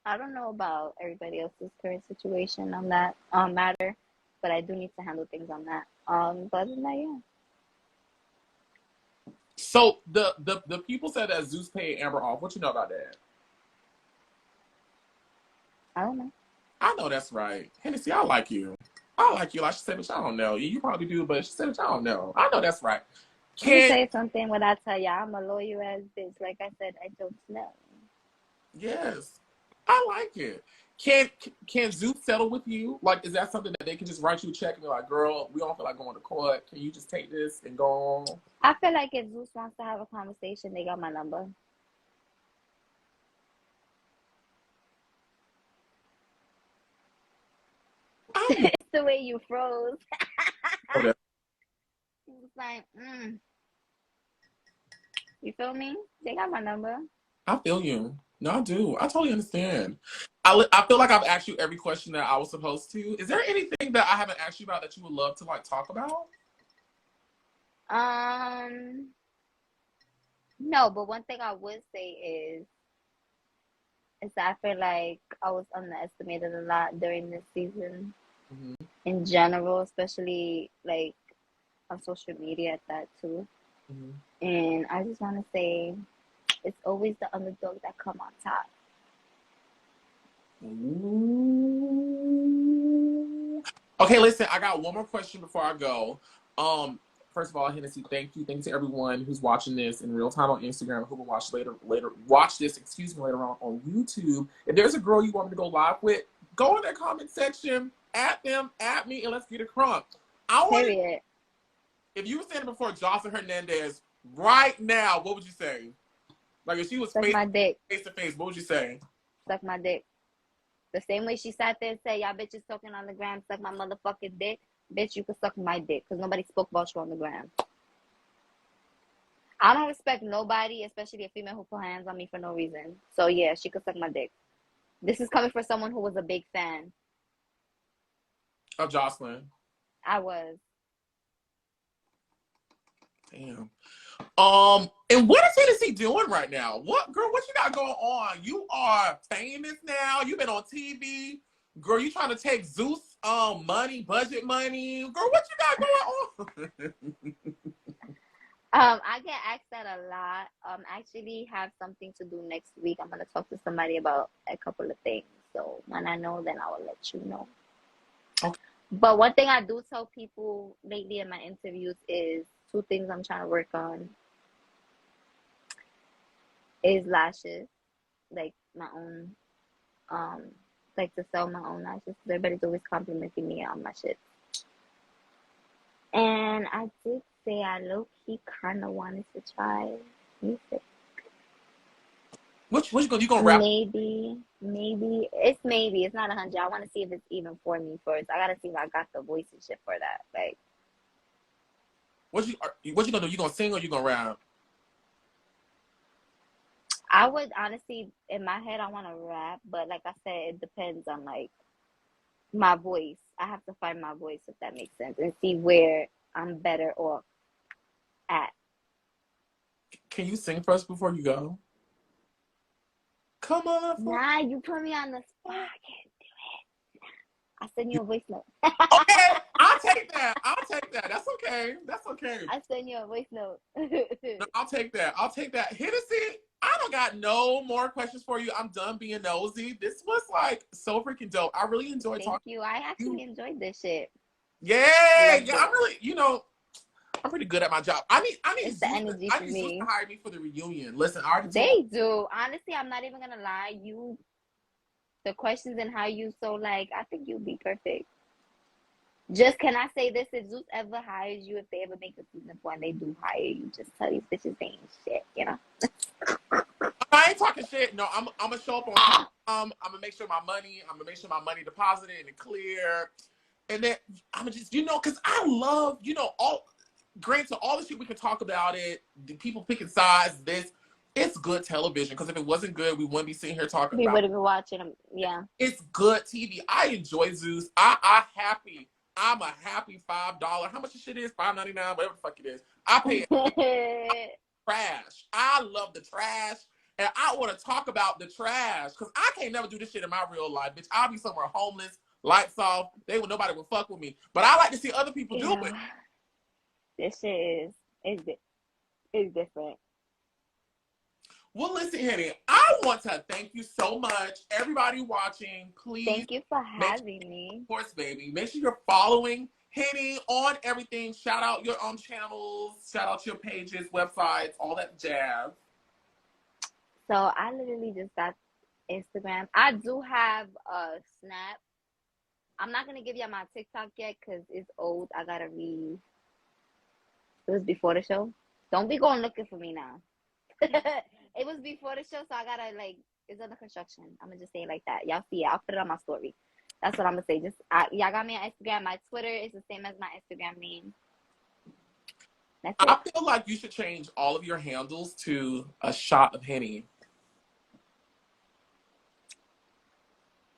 I don't know about everybody else's current situation on that matter, but I do need to handle things on that. But other than that, yeah. So the people said that Zeus paid Amber off. What you know about that? I don't know. I know that's right. Hennessy, I like you. I like you. Like she said, bitch, I don't know. You probably do, but she said, bitch, I don't know. I know that's right. Let me say something when I tell ya I'm a loyal ass bitch. Like I said, I don't know. Yes. I like it. Can Zeus settle with you? Like, is that something that they can just write you a check and be like, girl, we don't feel like going to court. Can you just take this and go on? I feel like if Zeus wants to have a conversation, they got my number. It's the way you froze. Okay. It's like, you feel me? They got my number. I feel you. No, I do. I totally understand. I feel like I've asked you every question that I was supposed to. Is there anything that I haven't asked you about that you would love to like talk about? No, but one thing I would say is that I feel like I was underestimated a lot during this season. Mm-hmm. In general, especially like on social media at that too. Mm-hmm. And I just want to say, it's always the underdog that come on top. Ooh. Okay, listen, I got one more question before I go. First of all, Hennessy, thank you. Thank you to everyone who's watching this in real time on Instagram, who will watch watch this, later on YouTube. If there's a girl you want me to go live with, go in that comment section, at them, at me, and let's get it crunk. Period. If you were standing before Joseline Hernandez right now, what would you say? Like, if she was Suck my dick. face to face, what would you say? Suck my dick. The same way she sat there and said, y'all bitches talking on the gram, suck my motherfucking dick. Bitch, you can suck my dick, because nobody spoke about you on the gram. I don't respect nobody, especially a female who put hands on me for no reason. So yeah, she could suck my dick. This is coming from someone who was a big fan. Of Joseline. I was. Damn. And what is Hennessy doing right now? What, girl, what you got going on? You are famous now. You've been on TV. Girl, you trying to take Zeus money, budget money. Girl, what you got going on? I get asked that a lot. I actually have something to do next week. I'm gonna talk to somebody about a couple of things. So when I know, then I will let you know. Okay. But one thing I do tell people lately in my interviews is 2 things I'm trying to work on. Is lashes, like my own, like to sell my own lashes. Everybody's always complimenting me on my shit. And I did say I low-key kind of wanted to try music. What you gonna rap? Maybe. It's not 100. I want to see if it's even for me first. I gotta see if I got the voice and shit for that. Like, What you gonna do? You gonna sing or you gonna rap? I would honestly, in my head, I want to rap, but like I said, it depends on like my voice. I have to find my voice, if that makes sense, and see where I'm better off at. Can you sing for us before you go? Come on. Nah, you put me on the spot. I can't do it. I send you a voice note. Okay, I'll take that. I'll take that. That's okay. That's okay. I send you a voice note. No, I'll take that. I'll take that. Hennessy, I don't got no more questions for you. I'm done being nosy. This was like so freaking dope. I really enjoyed talking. Thank you. I actually enjoyed this shit. Yeah, I yeah. I'm really, I'm pretty good at my job. I need it's the energy for Zeus me. to hire me for the reunion. Listen, I already They do. Honestly, I'm not even gonna lie. The questions and how you I think you'd be perfect. Just can I say this? If Zeus ever hires you, if they ever make a season 4 and they do hire you, just tell these bitches they ain't shit, you know? I ain't talking shit. No, I'm gonna show up on time. I'm gonna make sure my money deposited and clear. And then I'm gonna just, because I love, granted, all the shit we can talk about it, the people picking sides, it's good television. Because if it wasn't good, we wouldn't be sitting here talking about it. We would have been watching them, yeah. It's good TV. I enjoy Zeus. I'm a happy $5. How much this shit is? $5.99, whatever the fuck it is. I pay it. Trash. I love the trash. And I want to talk about the trash. Because I can't never do this shit in my real life, bitch. I'll be somewhere homeless, lights off. Nobody will fuck with me. But I like to see other people do it. This shit is different. Well, listen, Henny, I want to thank you so much. Everybody watching, please. Thank you for having me. Of course, baby. Make sure you're following Henny on everything. Shout out your channels. Shout out your pages, websites, all that jazz. So I literally just got Instagram. I do have a Snap. I'm not going to give you my TikTok yet because it's old. I got to read. It was before the show. Don't be going looking for me now. It was before the show, so I gotta it's under construction. I'm gonna just say it like that. Y'all see it. I'll put it on my story. That's what I'm gonna say. Y'all got me on Instagram. My Twitter is the same as my Instagram name. That's it. I feel like you should change all of your handles to a shot of Henny.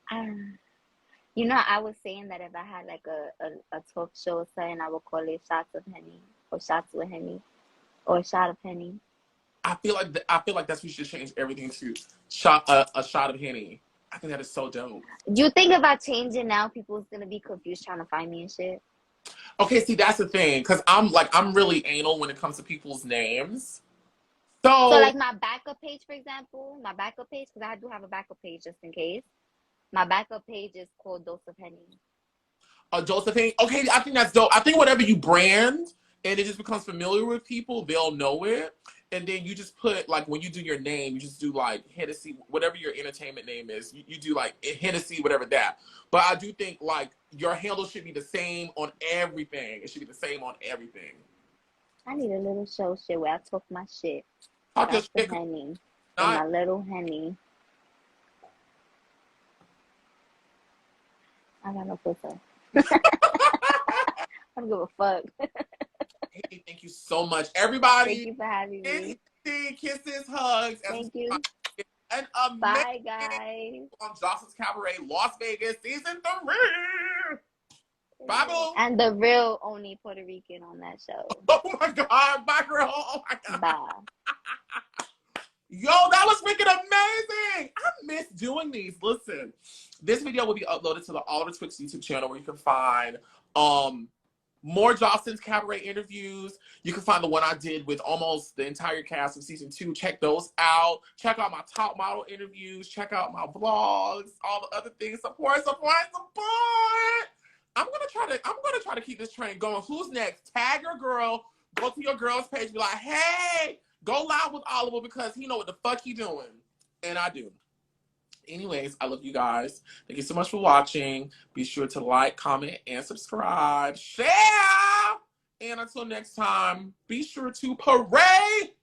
I was saying that if I had a talk show or something, I would call it Shots of Henny or Shots with Henny or a Shot of Henny. I feel like that's what you should change everything to a shot of Henny. I think that is so dope. Do you think if I change it now, people's gonna be confused trying to find me and shit? Okay, see, that's the thing, because I'm really anal when it comes to people's names. So my backup page, for example, because I do have a backup page just in case. My backup page is called Dose of Henny. Dose of Henny. Okay, I think that's dope. I think whatever you brand and it just becomes familiar with people, they'll know it. And then you just put, when you do your name, you just do, Hennessy, whatever your entertainment name is. You do, Hennessy, whatever that. But I do think, your handle should be the same on everything. It should be the same on everything. I need a little show shit where I talk my shit. Talk your shit. Henny. My little Henny. I got no filter. I don't give a fuck. Hey, thank you so much, everybody. Thank you for having me. Kisses, hugs. Thank you. And bye, guys. On Joseline's Cabaret, Las Vegas, season 3. Bye, boo. And the real only Puerto Rican on that show. Oh my God, bye, girl. Oh my God. Bye. Yo, that was freaking amazing. I miss doing these. Listen, this video will be uploaded to the Oliver Twixt YouTube channel where you can find more Joseline's Cabaret interviews. You can find the one I did with almost the entire cast of season 2. Check those out. Check out my top model interviews. Check out my vlogs, all the other things. Support. I'm gonna try to keep this train going. Who's next? Tag your girl. Go to your girl's page. Be like, hey, go live with Oliver because he know what the fuck he doing. And I do. Anyways, I love you guys. Thank you so much for watching. Be sure to like, comment, and subscribe. Share! And until next time, be sure to parade